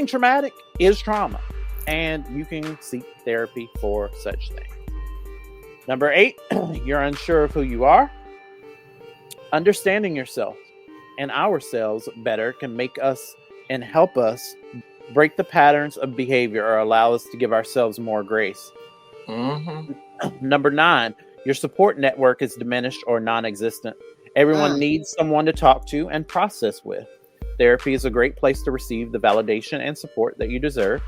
traumatic is trauma. And you can seek therapy for such things. Number eight, you're unsure of who you are. Understanding yourself and ourselves better can make us and help us break the patterns of behavior or allow us to give ourselves more grace. Number nine, your support network is diminished or non-existent. Everyone needs someone to talk to and process with. Therapy is a great place to receive the validation and support that you deserve.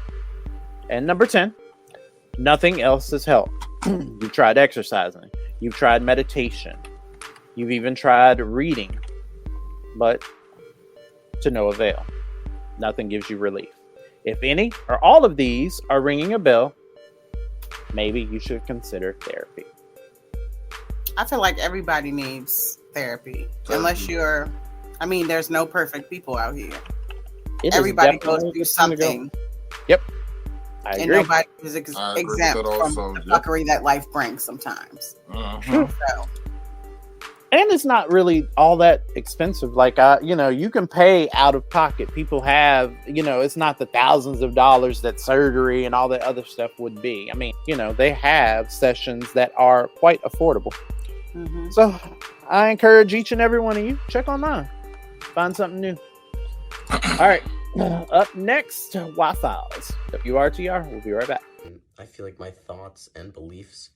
And number 10, nothing else has helped. You've tried exercising. You've tried meditation. You've even tried reading. But to no avail. Nothing gives you relief. If any or all of these are ringing a bell, maybe you should consider therapy. I feel like everybody needs therapy. Unless there's no perfect people out here. Everybody goes through something. Yep. I agree. And nobody is exempt from the fuckery that life brings sometimes. So. And it's not really all that expensive. Like, you can pay out of pocket. People have, it's not the thousands of dollars that surgery and all that other stuff would be. I mean, they have sessions that are quite affordable. So I encourage each and every one of you, check online. Find something new. All right. Up next, Wi-Fi's. WRTR. We'll be right back. I feel like my thoughts and beliefs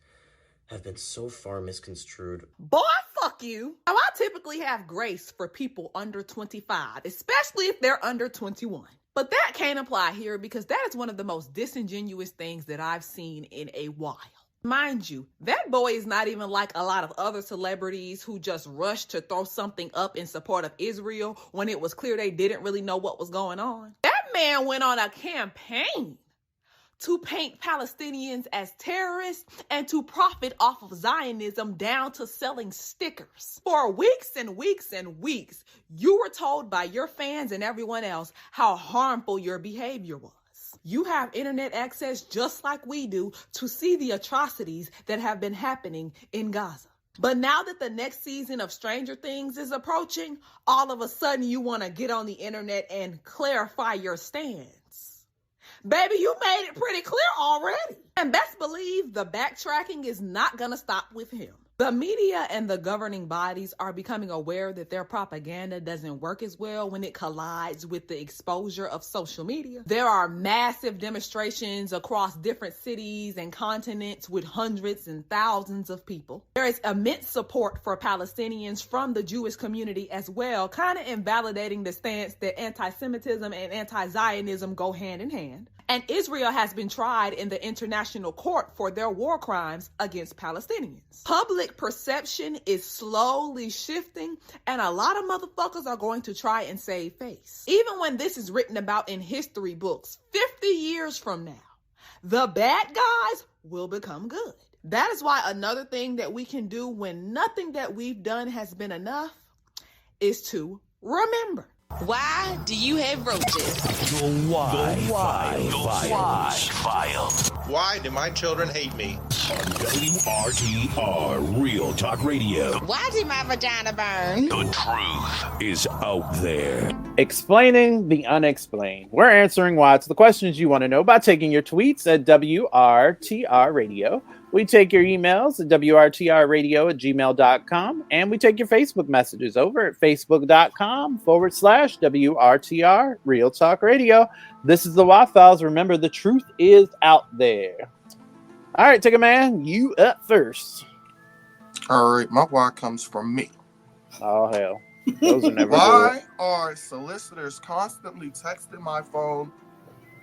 have been so far misconstrued. Boy, fuck you. Now, I typically have grace for people under 25, especially if they're under 21. But that can't apply here because that is one of the most disingenuous things that I've seen in a while. Mind you, that boy is not even like a lot of other celebrities who just rushed to throw something up in support of Israel when it was clear they didn't really know what was going on. That man went on a campaign to paint Palestinians as terrorists and to profit off of Zionism down to selling stickers. For weeks and weeks and weeks, you were told by your fans and everyone else how harmful your behavior was. You have internet access just like we do to see the atrocities that have been happening in Gaza. But now that the next season of Stranger Things is approaching, all of a sudden you want to get on the internet and clarify your stance. Baby, you made it pretty clear already. And best believe the backtracking is not going to stop with him. The media and the governing bodies are becoming aware that their propaganda doesn't work as well when it collides with the exposure of social media. There are massive demonstrations across different cities and continents with hundreds and thousands of people. There is immense support for Palestinians from the Jewish community as well, kind of invalidating the stance that anti-Semitism and anti-Zionism go hand in hand. And Israel has been tried in the international court for their war crimes against Palestinians. Public perception is slowly shifting, and a lot of motherfuckers are going to try and save face. Even when this is written about in history books 50 years from now, the bad guys will become good. That is why another thing that we can do when nothing that we've done has been enough is to remember. Why do you have roaches? The Wi-Fi File. Why do my children hate me? On WRTR Real Talk Radio. Why did my vagina burn? The truth is out there. Explaining the unexplained. We're answering what's the questions you want to know by taking your tweets at WRTR Radio. We take your emails at WRTRradio@gmail.com, and we take your Facebook messages over at Facebook.com/WRTR Real Talk Radio. This is the Wi-Files. Remember, the truth is out there. All right, Ticker Man, you up first. All right, my why comes from me. Oh, hell. Those are never Why are solicitors constantly texting my phone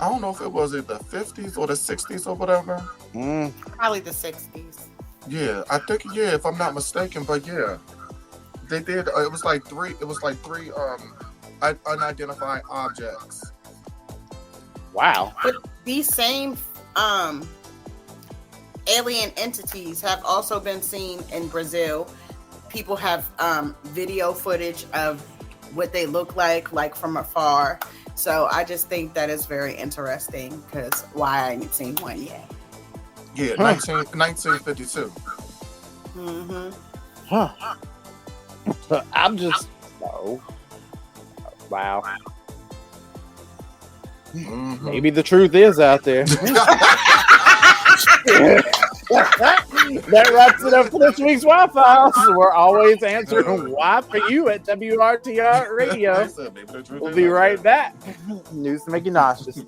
I don't know if it was in the 50s or the 60s or whatever. Probably the 60s. Yeah, I think if I'm not mistaken, but yeah, they did. It was like three unidentified objects. Wow. But these same alien entities have also been seen in Brazil. People have video footage of what they look like from afar. So I just think that is very interesting because why I ain't seen one yet. Yeah, 1952. Mm-hmm. Huh. I'm just wow. Mm-hmm. Maybe the truth is out there. That wraps it up for this week's Wi-Fi. We're always answering why for you at WRTR Radio. We'll be right back. News to make you nauseous.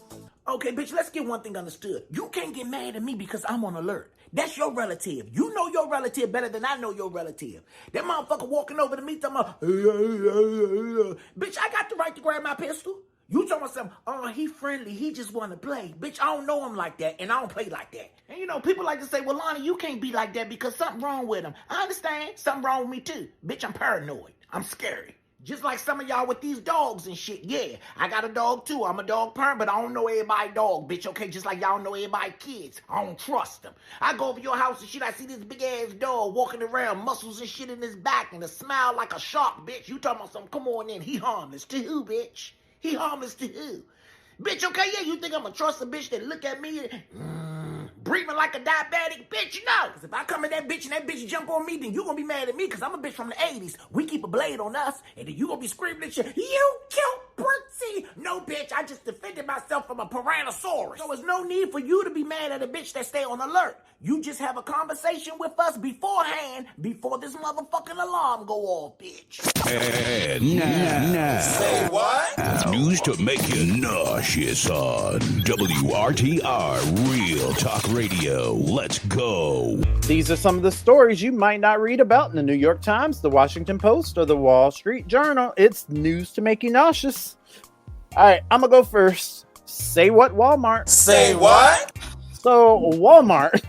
Okay, bitch, let's get one thing understood. You can't get mad at me because I'm on alert. That's your relative. You know your relative better than I know your relative. That motherfucker walking over to me talking about, bitch, I got the right to grab my pistol. You talking about something, oh, he friendly, he just want to play. Bitch, I don't know him like that, and I don't play like that. And you know, people like to say, well, Lonnie, you can't be like that because something wrong with him. I understand, something wrong with me too. Bitch, I'm paranoid. I'm scary. Just like some of y'all with these dogs and shit. Yeah, I got a dog too. I'm a dog parent, but I don't know everybody's dog, bitch, okay? Just like y'all know everybody's kids. I don't trust them. I go over your house and shit, I see this big-ass dog walking around, muscles and shit in his back, and a smile like a shark, bitch. You talking about something, come on in. He harmless to who, bitch? He harmless to who? Bitch, okay, yeah, you think I'm gonna trust a bitch that look at me breathing like a diabetic? Bitch, no. Because if I come in that bitch and that bitch jump on me, then you gonna be mad at me because I'm a bitch from the 80s. We keep a blade on us, and then you gonna be screaming at shit. You killed Brooksy. No, bitch, I just defended myself from a Tyrannosaurus. So there's no need for you to be mad at a bitch that stay on alert. You just have a conversation with us beforehand, before this motherfucking alarm go off, bitch. And now, Say what? News to make you nauseous on WRTR Real Talk Radio. Let's go. These are some of the stories you might not read about in the New York Times, the Washington Post, or the Wall Street Journal. It's news to make you nauseous. All right, I'm going to go first. Say what, Walmart? Say what? So Walmart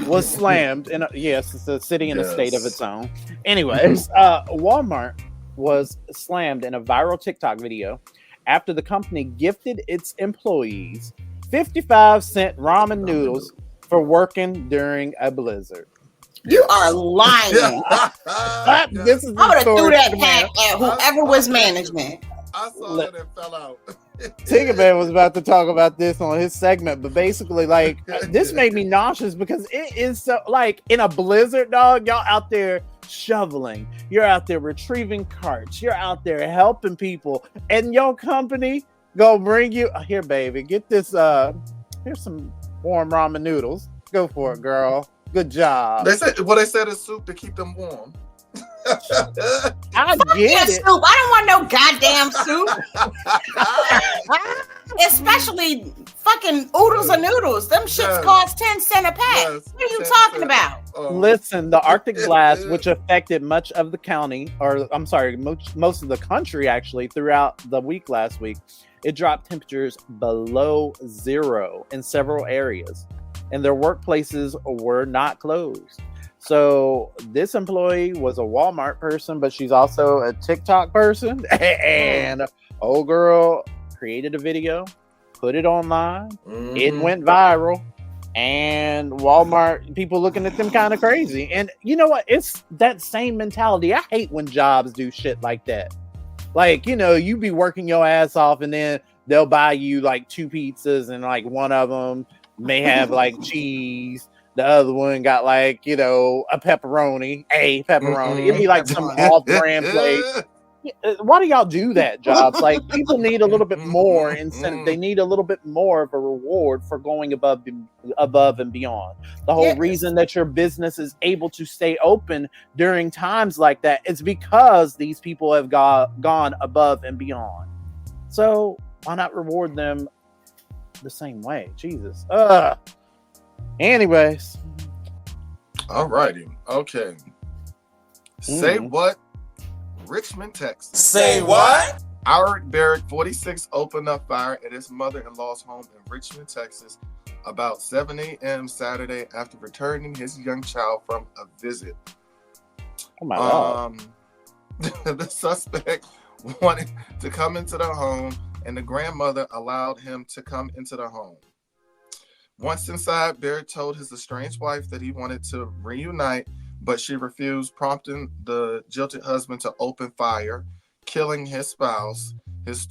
was slammed in yes, it's a city in a state of its own. Anyways, Walmart was slammed in a viral TikTok video after the company gifted its employees 55-cent ramen noodles for working during a blizzard. You are lying. This is I would have threw that pack at whoever was management. I saw it and fell out. Tinkerman was about to talk about this on his segment, but basically, like, this made me nauseous because it is so, like, in a blizzard, dog, y'all out there shoveling, you're out there retrieving carts, you're out there helping people, and your company go bring you, here, baby, get this, here's some warm ramen noodles. Go for it, girl. Good job. They said is soup to keep them warm. I get it. Soup. I don't want no goddamn soup. Especially fucking oodles and noodles. Them shits cost 10 cents a pack. Yes. What are you talking about? Listen, the Arctic blast, which affected much of the county, or I'm sorry, most of the country actually, throughout the week last week, it dropped temperatures below zero in several areas, and their workplaces were not closed. So this employee was a Walmart person, but she's also a TikTok person. And old girl created a video, put it online. Mm-hmm. It went viral. And Walmart, people looking at them kind of crazy. And you know what? It's that same mentality. I hate when jobs do shit like that. Like, you know, you be working your ass off and then they'll buy you like 2 pizzas and like one of them may have like cheese. The other one got like, you know, a pepperoni. It'd be like some off-brand place. Why do y'all do that, jobs? Like, people need a little bit more incentive. They need a little bit more of a reward for going above and beyond. The whole reason that your business is able to stay open during times like that is because these people have gone above and beyond. So why not reward them the same way? Jesus. Anyways. All righty. Okay. Say what? Richmond, Texas. Say what? Eric Barrett, 46, opened up fire at his mother-in-law's home in Richmond, Texas, about 7 a.m. Saturday after returning his young child from a visit. Oh my God. The suspect wanted to come into the home, and the grandmother allowed him to come into the home. Once inside, Barrett told his estranged wife that he wanted to reunite, but she refused, prompting the jilted husband to open fire, killing his spouse, killing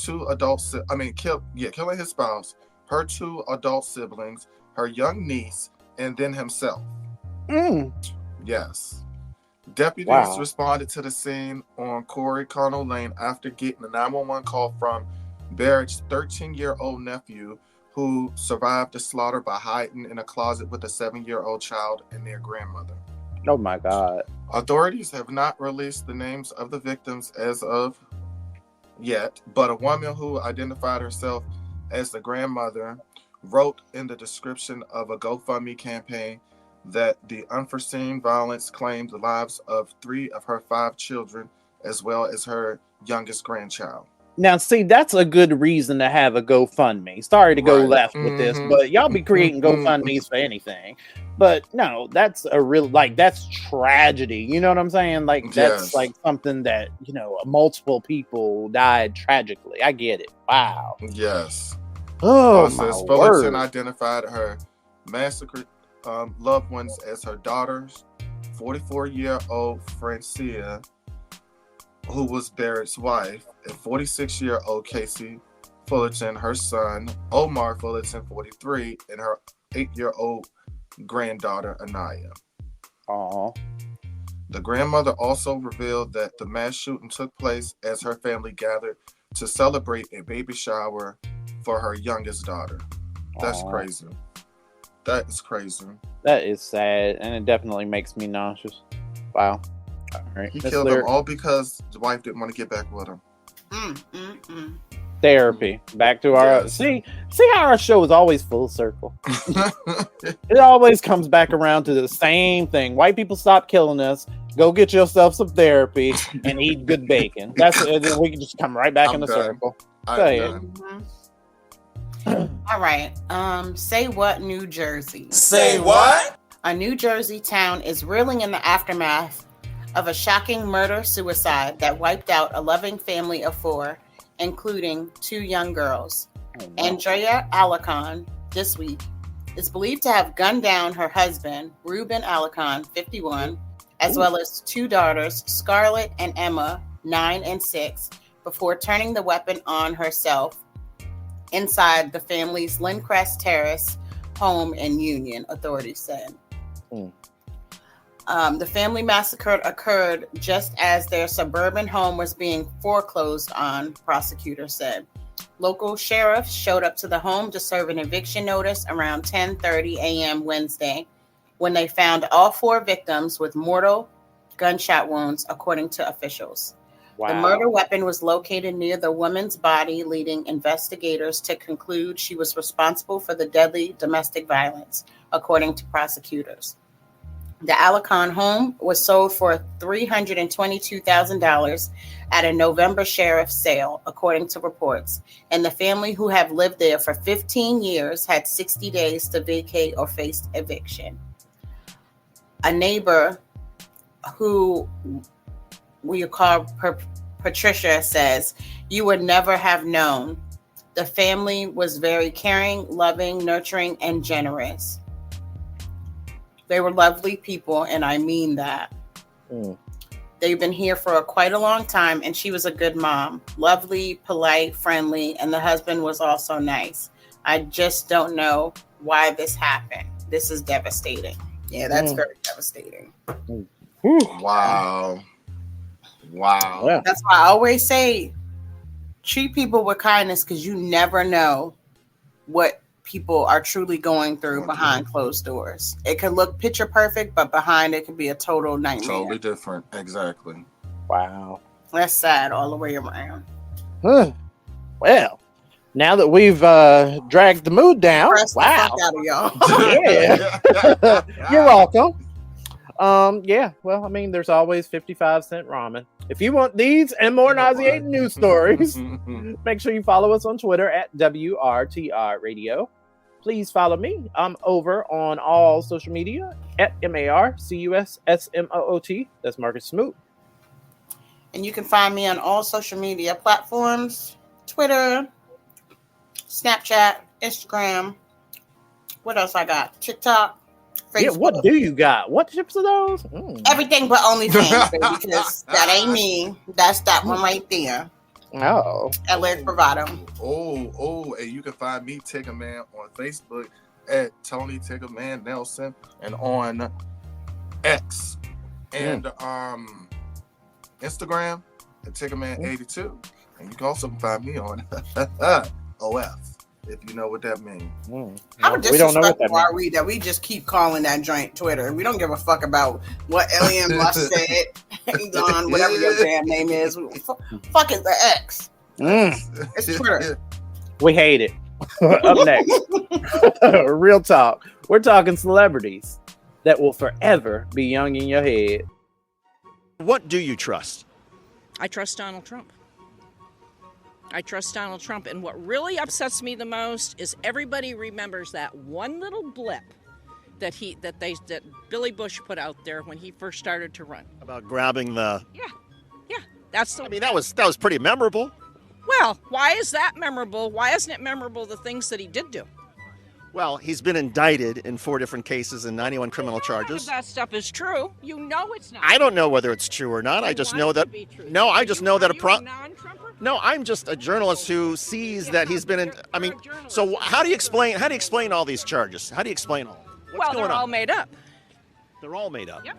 his spouse, her 2 adult siblings, her young niece, and then himself. Yes. Deputies responded to the scene on Corey Connell Lane after getting a 911 call from Barrett's 13-year-old nephew, who survived the slaughter by hiding in a closet with a 7-year-old child and their grandmother. Oh my God. Authorities have not released the names of the victims as of yet, but a woman who identified herself as the grandmother wrote in the description of a GoFundMe campaign that the unforeseen violence claimed the lives of 3 of her 5 children, as well as her youngest grandchild. Now, see, that's a good reason to have a GoFundMe. Sorry to go left with this, but y'all be creating GoFundMes for anything. But no, that's a real, like, that's tragedy. You know what I'm saying? Like, that's like something that, you know, multiple people died tragically. I get it. Wow. Yes. Oh, my word. Fullerton identified her massacred loved ones as her daughters, 44-year-old Francia, who was Barrett's wife, and 46-year-old Casey Fullerton, her son, Omar Fullerton, 43, and her 8-year-old granddaughter, Anaya. Aww. The grandmother also revealed that the mass shooting took place as her family gathered to celebrate a baby shower for her youngest daughter. That's crazy. That is crazy. That is sad, and it definitely makes me nauseous. Wow. All right. He killed them all because the wife didn't want to get back with him. Therapy. Back to our see how our show is always full circle. It always comes back around to the same thing. White people, stop killing us. Go get yourself some therapy and eat good bacon. That's it. We can just come right back in the circle. All right. Say what, New Jersey? Say what? A New Jersey town is reeling in the aftermath of a shocking murder-suicide that wiped out a loving family of 4, including 2 young girls. Andrea Alicon, this week, is believed to have gunned down her husband, Ruben Alicon, 51, as well as 2 daughters, Scarlett and Emma, 9 and 6, before turning the weapon on herself inside the family's Lindcrest Terrace home in Union, authorities said. The family massacre occurred just as their suburban home was being foreclosed on, prosecutors said. Local sheriffs showed up to the home to serve an eviction notice around 10:30 a.m. Wednesday, when they found all 4 victims with mortal gunshot wounds, according to officials. Wow. The murder weapon was located near the woman's body, leading investigators to conclude she was responsible for the deadly domestic violence, according to prosecutors. The Alicon home was sold for $322,000 at a November sheriff's sale, according to reports, and the family, who have lived there for 15 years, had 60 days to vacate or face eviction. A neighbor who we call Patricia says, "You would never have known. The family was very caring, loving, nurturing, and generous. They were lovely people, and I mean that. They've been here for quite a long time, and she was a good mom. Lovely, polite, friendly, and the husband was also nice. I just don't know why this happened. This is devastating." Yeah, that's very devastating. Wow. Yeah. That's why I always say, treat people with kindness, because you never know what people are truly going through behind closed doors. It could look picture perfect, but behind it could be a total nightmare. Totally different. Exactly. Wow. That's sad all the way around. Well, now that we've dragged the mood down, Press the fuck out of y'all. Yeah. You're welcome. Yeah, well, I mean, there's always 55-cent ramen. If you want these and more nauseating news stories, make sure you follow us on Twitter at WRTR Radio. Please follow me. I'm over on all social media at MarcusSmoot. That's Marcus Smoot. And you can find me on all social media platforms, Twitter, Snapchat, Instagram. What else I got? TikTok, Facebook. Yeah, what do you got? What chips are those? Everything but OnlyFans, baby, because that ain't me. That's that one right there. Oh. Alert Bravado. And you can find me, Tigger Man, on Facebook at Tony Tigger Man Nelson and on X and Instagram at Tiggerman82. And you can also find me on OF, if you know what that means. How disrespectful are we that we just keep calling that joint Twitter? We don't give a fuck about what Alien Musk said on whatever your damn name is. Fuck is the X. It's Twitter. We hate it. Up next, real talk. We're talking celebrities that will forever be young in your head. What do you trust? I trust Donald Trump. I trust Donald Trump. And what really upsets me the most is everybody remembers that one little blip that Billy Bush put out there when he first started to run. About grabbing the... Yeah. That's the... I mean, that was pretty memorable. Well, why is that memorable? Why isn't it memorable the things that he did do? Well, he's been indicted in 4 different cases and 91 criminal charges. None of that stuff is true. You know it's not. I don't know whether it's true or not. I just know that. No, I just know that No, I'm just a journalist who sees that he's been in. I mean, so how do you explain all these charges? How do you explain all? What's going on? They're all made up. They're all made up. Yep.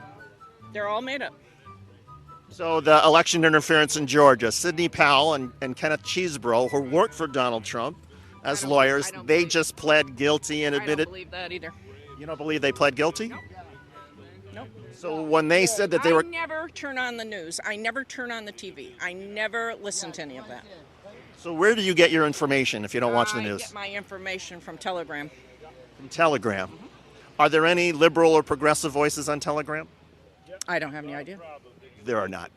They're all made up. So the election interference in Georgia, Sidney Powell and Kenneth Chesebro, who worked for Donald Trump as lawyers, they just pled guilty and admitted. I don't believe that either. You don't believe they pled guilty? Nope. So when they said that they were... I never turn on the news. I never turn on the TV. I never listen to any of that. So where do you get your information if you don't watch the news? I get my information from Telegram. From Telegram. Are there any liberal or progressive voices on Telegram? I don't have any idea. There are not.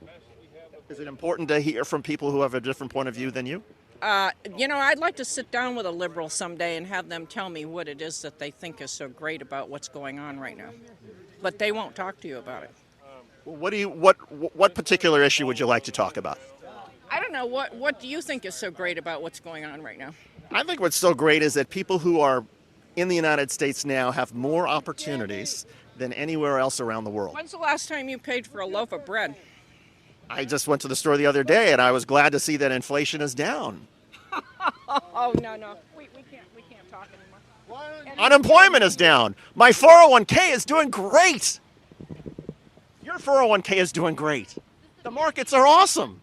Is it important to hear from people who have a different point of view than you? I'd like to sit down with a liberal someday and have them tell me what it is that they think is so great about what's going on right now. But they won't talk to you about it. What particular issue would you like to talk about? I don't know. What do you think is so great about what's going on right now? I think what's so great is that people who are in the United States now have more opportunities than anywhere else around the world. When's the last time you paid for a loaf of bread? I just went to the store the other day, and I was glad to see that inflation is down. Oh, no. We can't talk anymore. Unemployment is down. My 401k is doing great. Your 401k is doing great. The markets are awesome.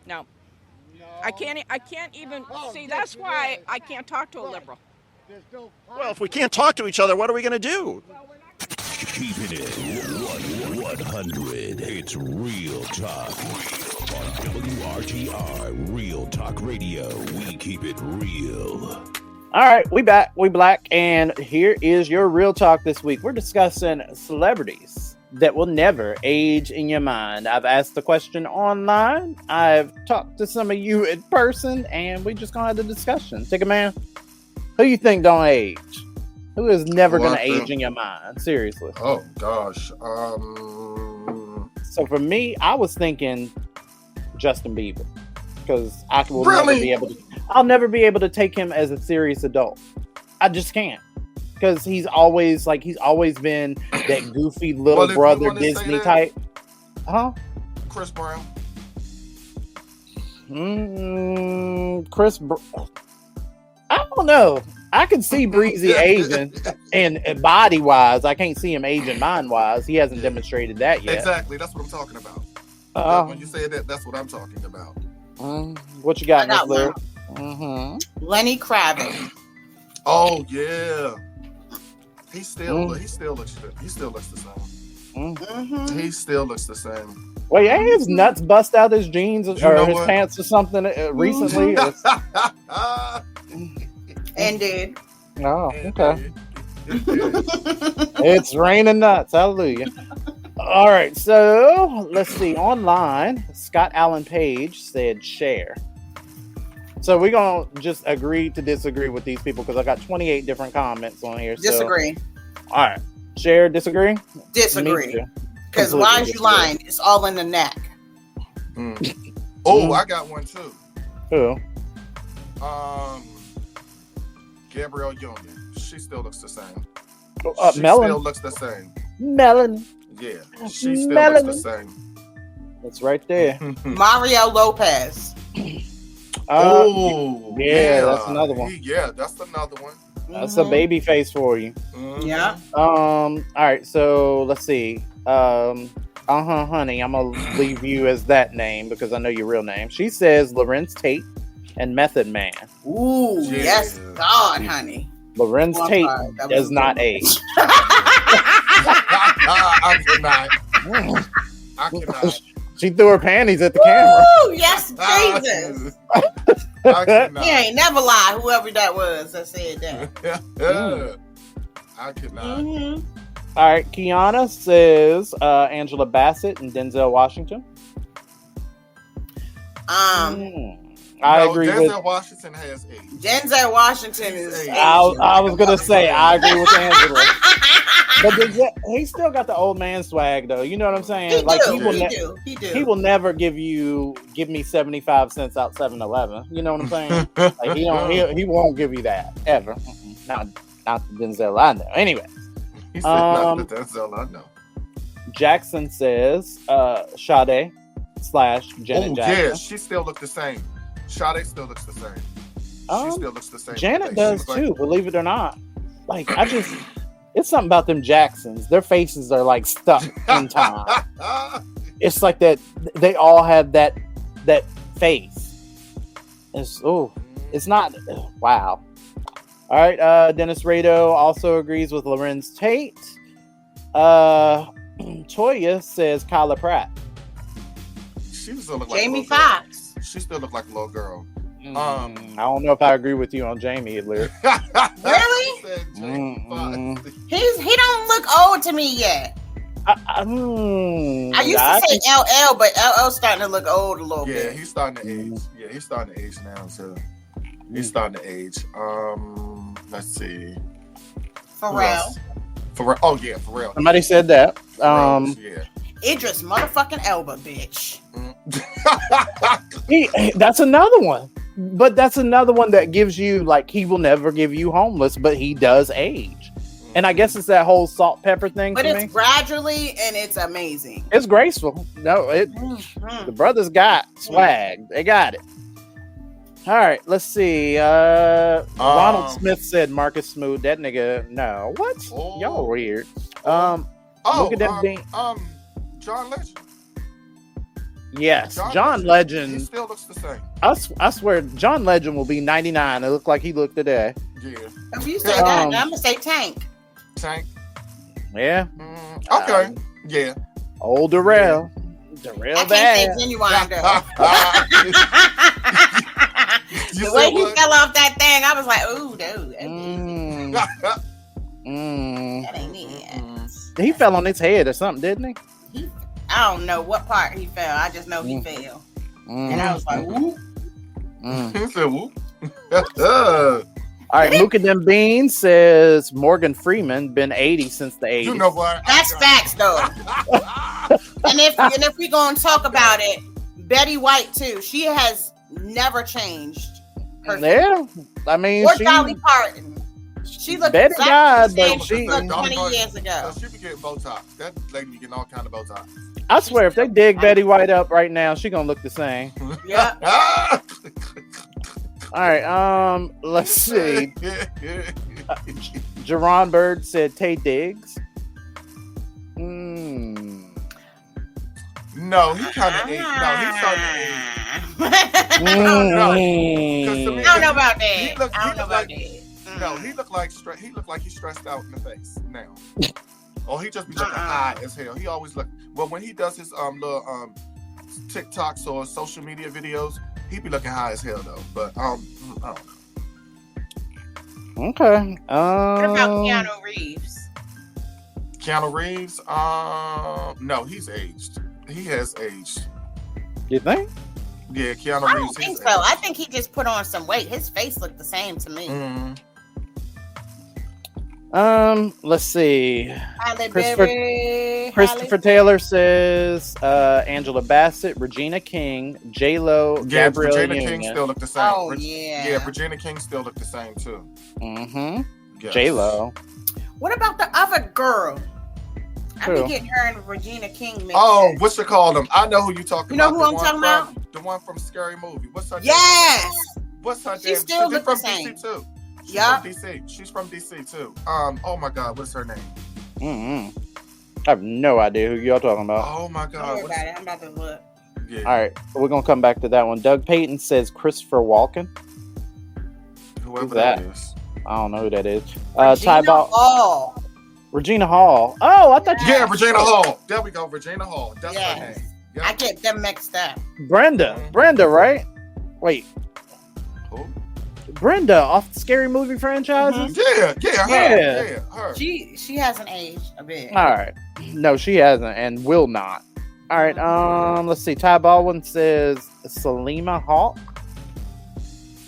No. I can't even see. That's why I can't talk to a liberal. Well, if we can't talk to each other, what are we going to do? Keeping it 100. It's Real Talk. On WRTR, Real Talk Radio. We keep it real. All right, we back. We black. And here is your Real Talk this week. We're discussing celebrities that will never age in your mind. I've asked the question online. I've talked to some of you in person. And we just gonna have the discussion. Take a man. Who you think don't age? Who is never going to age in your mind? Seriously. Oh, gosh. So for me, I was thinking Justin Bieber. Because I will I'll never be able to take him as a serious adult. I just can't. Because he's always been that goofy little brother Disney type. Huh? Chris Brown. I don't know. I can see Breezy aging, and body-wise, I can't see him aging mind-wise. He hasn't demonstrated that yet. Exactly. That's what I'm talking about. When you say that, that's what I'm talking about. What you got, Miss Larry? Lenny Kravitz. Oh yeah. He still looks the same. He still looks the same. Wait, ain't his nuts bust out his jeans or his pants or something recently? Ended. Oh, okay. It's raining nuts. Hallelujah. All right, so let's see. Online, Scott Allen Page said share. So we're going to just agree to disagree with these people because I got 28 different comments on here. Disagree. So, all right. Share, disagree? Disagree. Because why is you lying? It's all in the neck. Oh, I got one too. Who? Gabrielle Union. She still looks the same. She Melon. still looks the same. Melon. Yeah, she still looks the same. That's right there. Mario Lopez. Oh, yeah, that's another one. That's another one. That's a baby face for you. Yeah. All right, so let's see. Honey, I'm gonna leave you as that name because I know your real name. She says Lorenz Tate and Method Man. Ooh, yes, God, honey. Lorenz Tate does not age. I cannot. I cannot. She threw her panties at the camera. Ooh, yes, Jesus. He ain't never lie, whoever that was that said that. I cannot. All right, Kiana says Angela Bassett and Denzel Washington. I agree Denzel with Washington has age. Denzel Washington is. I was gonna say I agree with Angela, but he still got the old man swag though. You know what I'm saying? He will never give me 75 cents out 7-Eleven. You know what I'm saying? Like he won't give you that ever. Not the Denzel I know. Anyway, he said not the Denzel I know. Jackson says Sade / Janet Jackson. Yeah, she still looks the same. Sade still looks the same. She still looks the same. Janet does too, believe it or not. Like it's something about them Jacksons. Their faces are like stuck in time. It's like that. They all have that face. It's not. Wow. All right. Dennis Rado also agrees with Lorenz Tate. Toya says Kyla Pratt. She still look like Jamie Foxx. She still look like a little girl. I don't know if I agree with you on Jamie Hitler. Really? He don't look old to me yet. I used to say LL, but LL's starting to look old a little bit. Yeah, he's starting to age. Yeah, he's starting to age now too. He's starting to age. Let's see. Pharrell. Oh yeah, Pharrell. Somebody said that. Yeah. Idris motherfucking Elba, bitch. That's another one. But that's another one that gives you, like, he will never give you homeless, but he does age. And I guess it's that whole salt pepper thing. But it's gradually and it's amazing. It's graceful. No, the brothers got swag. They got it. All right, let's see. Ronald Smith said Marcus Smooth. That nigga, no. What? Y'all weird. Look at that thing. John Legend. Yes, John Legend. He still looks the same. I swear, John Legend will be 99. It looked like he looked today. Yeah. If you say that, I'm gonna say Tank. Tank. Yeah. Okay. Yeah. Old Darrell. Darrell bad. I can't say Genuine though. The way he fell off that thing, I was like, ooh, dude. That ain't it. He fell on his head or something, didn't he? I don't know what part he fell. I just know he fell. And I was like, whoop. He said, whoop. All right, Luca Dem Bean says Morgan Freeman been 80 since the 80s. You know what? That's facts, though. and if we gonna talk about it, Betty White too. She has never changed. Yeah, I mean, or Dolly Parton. She looked Betty exactly died, the but same she she looked 20 years ago. She be getting Botox. That lady be getting all kind of Botox. I swear, if they dig Betty White up right now, she gonna look the same. Yeah. All right. Let's see. Jerron Bird said Tay Diggs. No, he kind of age. No, he's starting to age. I don't know about that. I don't know about that. No, he looked like he's stressed out in the face now. Or he just be looking high as hell. He always look. Well, when he does his little TikToks or social media videos, he be looking high as hell though. But I don't know. Okay. What about Keanu Reeves? Keanu Reeves? No, he's aged. He has aged. You think? Yeah, Keanu I Reeves. don't think so. I think he just put on some weight. His face looked the same to me. Let's see. Halle Christopher Berry, Taylor says Angela Bassett, Regina King, J-Lo, Yeah, Gabrielle Regina Union. King still look the same. Oh, yeah. Yeah, Regina King still look the same too. Mm-hmm. Yes. J-Lo. What about the other girl? I Who? be getting her and Regina King mixed Oh, up. what's it called? I know who you talking You know about. who I'm talking about? The one from Scary Movie. What's her name? Yes. What's her She name? still She's look from the same. DC too. She's Yup. from DC. She's from DC too. Oh my God, what's her name? Mm-hmm. I have no idea who y'all talking about. Oh my Don't God. worry about it. I'm about to look. Yeah. All right, we're gonna come back to that one. Doug Payton says Christopher Walken. Whoever Who's that? is. I don't know who that is. Regina Hall. Regina Hall. Oh, I thought you Yeah, Regina Hall. There we go, Regina Hall. That's her Yes. name. I get them mixed up. Brenda. Brenda, right? Wait. Who? Brenda off the Scary Movie franchises? Yeah, her. She hasn't aged a bit. All right. No, she hasn't and will not. All right. Let's see. Ty Baldwin says Selena Hawk.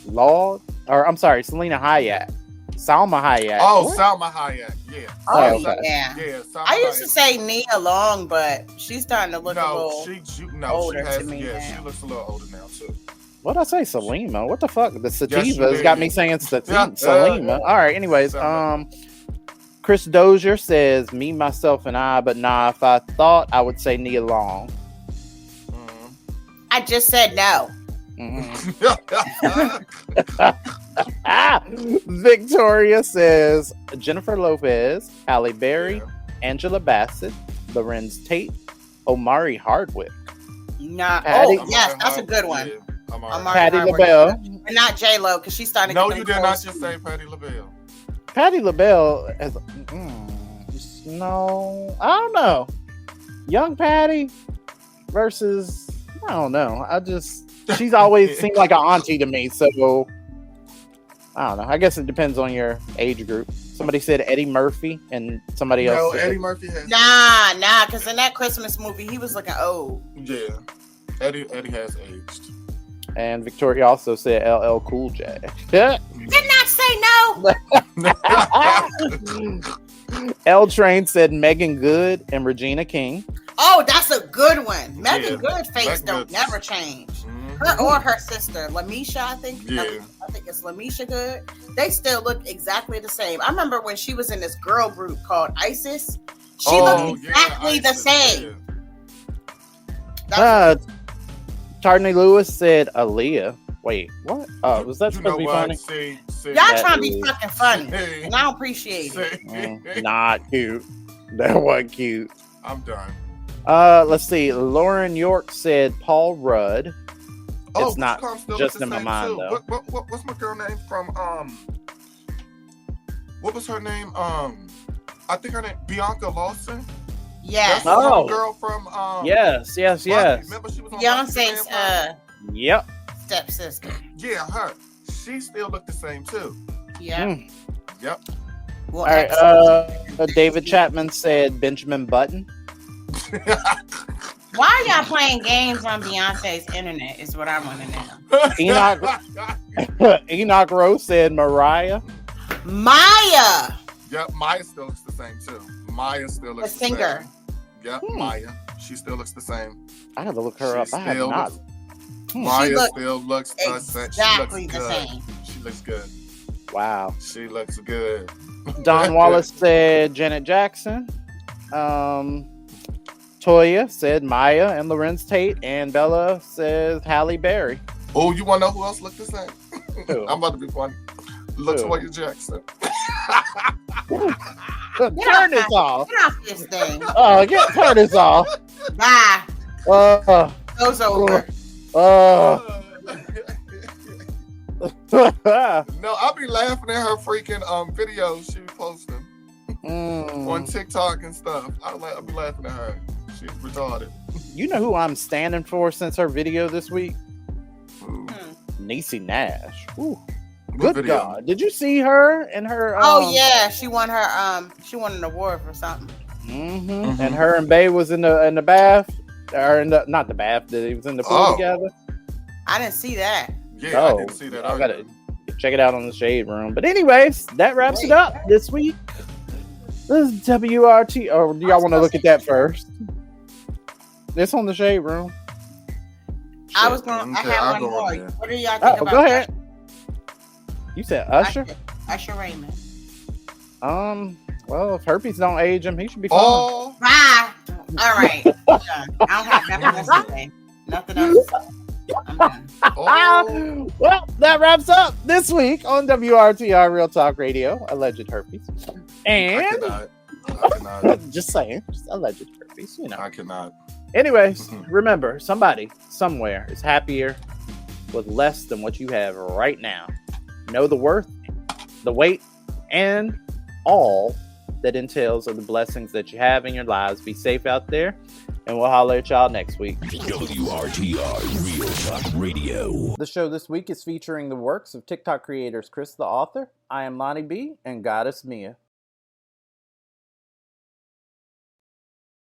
Selena Hayek. Salma Hayek. Oh, What? Salma Hayek. Yeah. Oh, okay. yeah. Yeah. Salma I used to Hayek. say Nia Long, but she's starting to look a No, little she older has. to me Yeah, now. she looks a little older now too. What'd I say? Selima? What the fuck? The Yes, you sativas did. got me saying Yeah, Selima. All right. Anyways, Chris Dozier says me, myself, and I. But nah, if I thought, I would say Nia Long. I just said no. Victoria says Jennifer Lopez, Halle Berry, Angela Bassett, Lorenz Tate, Omari Hardwick. Nah. Patty- Oh, yes, that's a good one. Amari Patti Hardwick. LaBelle. But not J Lo, because she's starting to No, get you them did not close. just say Patti LaBelle. Patti LaBelle has. No, I don't know. Young Patty versus. I don't know. She's always seemed like an auntie to me. So I don't know. I guess it depends on your age group. Somebody said Eddie Murphy, and somebody else. No, said, Eddie Murphy has. Nah, because in that Christmas movie, he was looking old. Yeah, Eddie has aged. And Victoria also said LL Cool J. Did not say no. L Train said Megan Good and Regina King. Oh, that's a good one. Megan Yeah, Good face Megan don't Good's- never change. Her or her sister, Lamisha, I think. Yeah. I think it's Lamisha Good. They still look exactly the same. I remember when she was in this girl group called ISIS. She looked exactly the same. Tardney Lewis said Aaliyah. Wait, what? Oh, was that supposed to be funny? Y'all That trying to be is- fucking funny, and I don't appreciate it. Not cute. That wasn't cute. I'm done. Let's see. Lauren York said Paul Rudd. Oh, It's not Witchcom still just looks in the my same, mind too. though. What's my girl name from? What was her name? I think her name Bianca Lawson. Yes. That's the little girl from. Yes. Remember she was on Beyonce's Yep. stepsister. Yeah, her. She still looked the same too. Yeah. Yep. Well, All right. David Chapman said Benjamin Button. Why are y'all playing games on Beyonce's internet? Is what I want to know. Enoch Rose said Mariah. Maya. Yep, Maya still looks the same too. Maya still looks The the singer. same. Yep, Maya. She still looks the same. I have to look her up. I have still not. Maya She look still looks the same. exactly She the looks good. same. She looks good. Wow. She looks good. Don Wallace said Janet Jackson. Toya said Maya and Lorenz Tate, and Bella says Halle Berry. Oh, you want to know who else looked the same? Who? I'm about to be funny. Look, Who? Toya Jackson. Turn this off. Get off this thing. Turn this off. Bye. Goes over. No, I'll be laughing at her freaking videos she be posting on TikTok and stuff. I'll be laughing at her. She's retarded. You know who I'm standing for since her video this week? Niecy Nash. Ooh. Good video? God. Did you see her and her Oh yeah, she won an award for something. Mm-hmm. And her and Bae was in the bath, or not the bath. He was in the pool together. I didn't see that. Yeah, I didn't see that. I gotta check it out on the Shade Room. But anyways, that wraps it up this week. This is WRT. Or do y'all want to look at that first? It's on the Shade Room. I was going. I have one more. What do y'all think about? Go ahead. You said Usher. Usher Raymond. Well, if herpes don't age him, he should be fine. Oh, bye. All right. I'm done. I don't have nothing else to say. Nothing else to say. I'm done. Well, that wraps up this week on WRTR Real Talk Radio. Alleged herpes. And I cannot. Just saying, just alleged herpes. You know, I cannot. Anyways, remember, somebody somewhere is happier with less than what you have right now. Know the worth, the weight, and all that entails of the blessings that you have in your lives. Be safe out there, and we'll holler at y'all next week. WRTR Real Talk Radio. The show this week is featuring the works of TikTok creators Chris the Author, I Am Lonnie B, and Goddess Mia.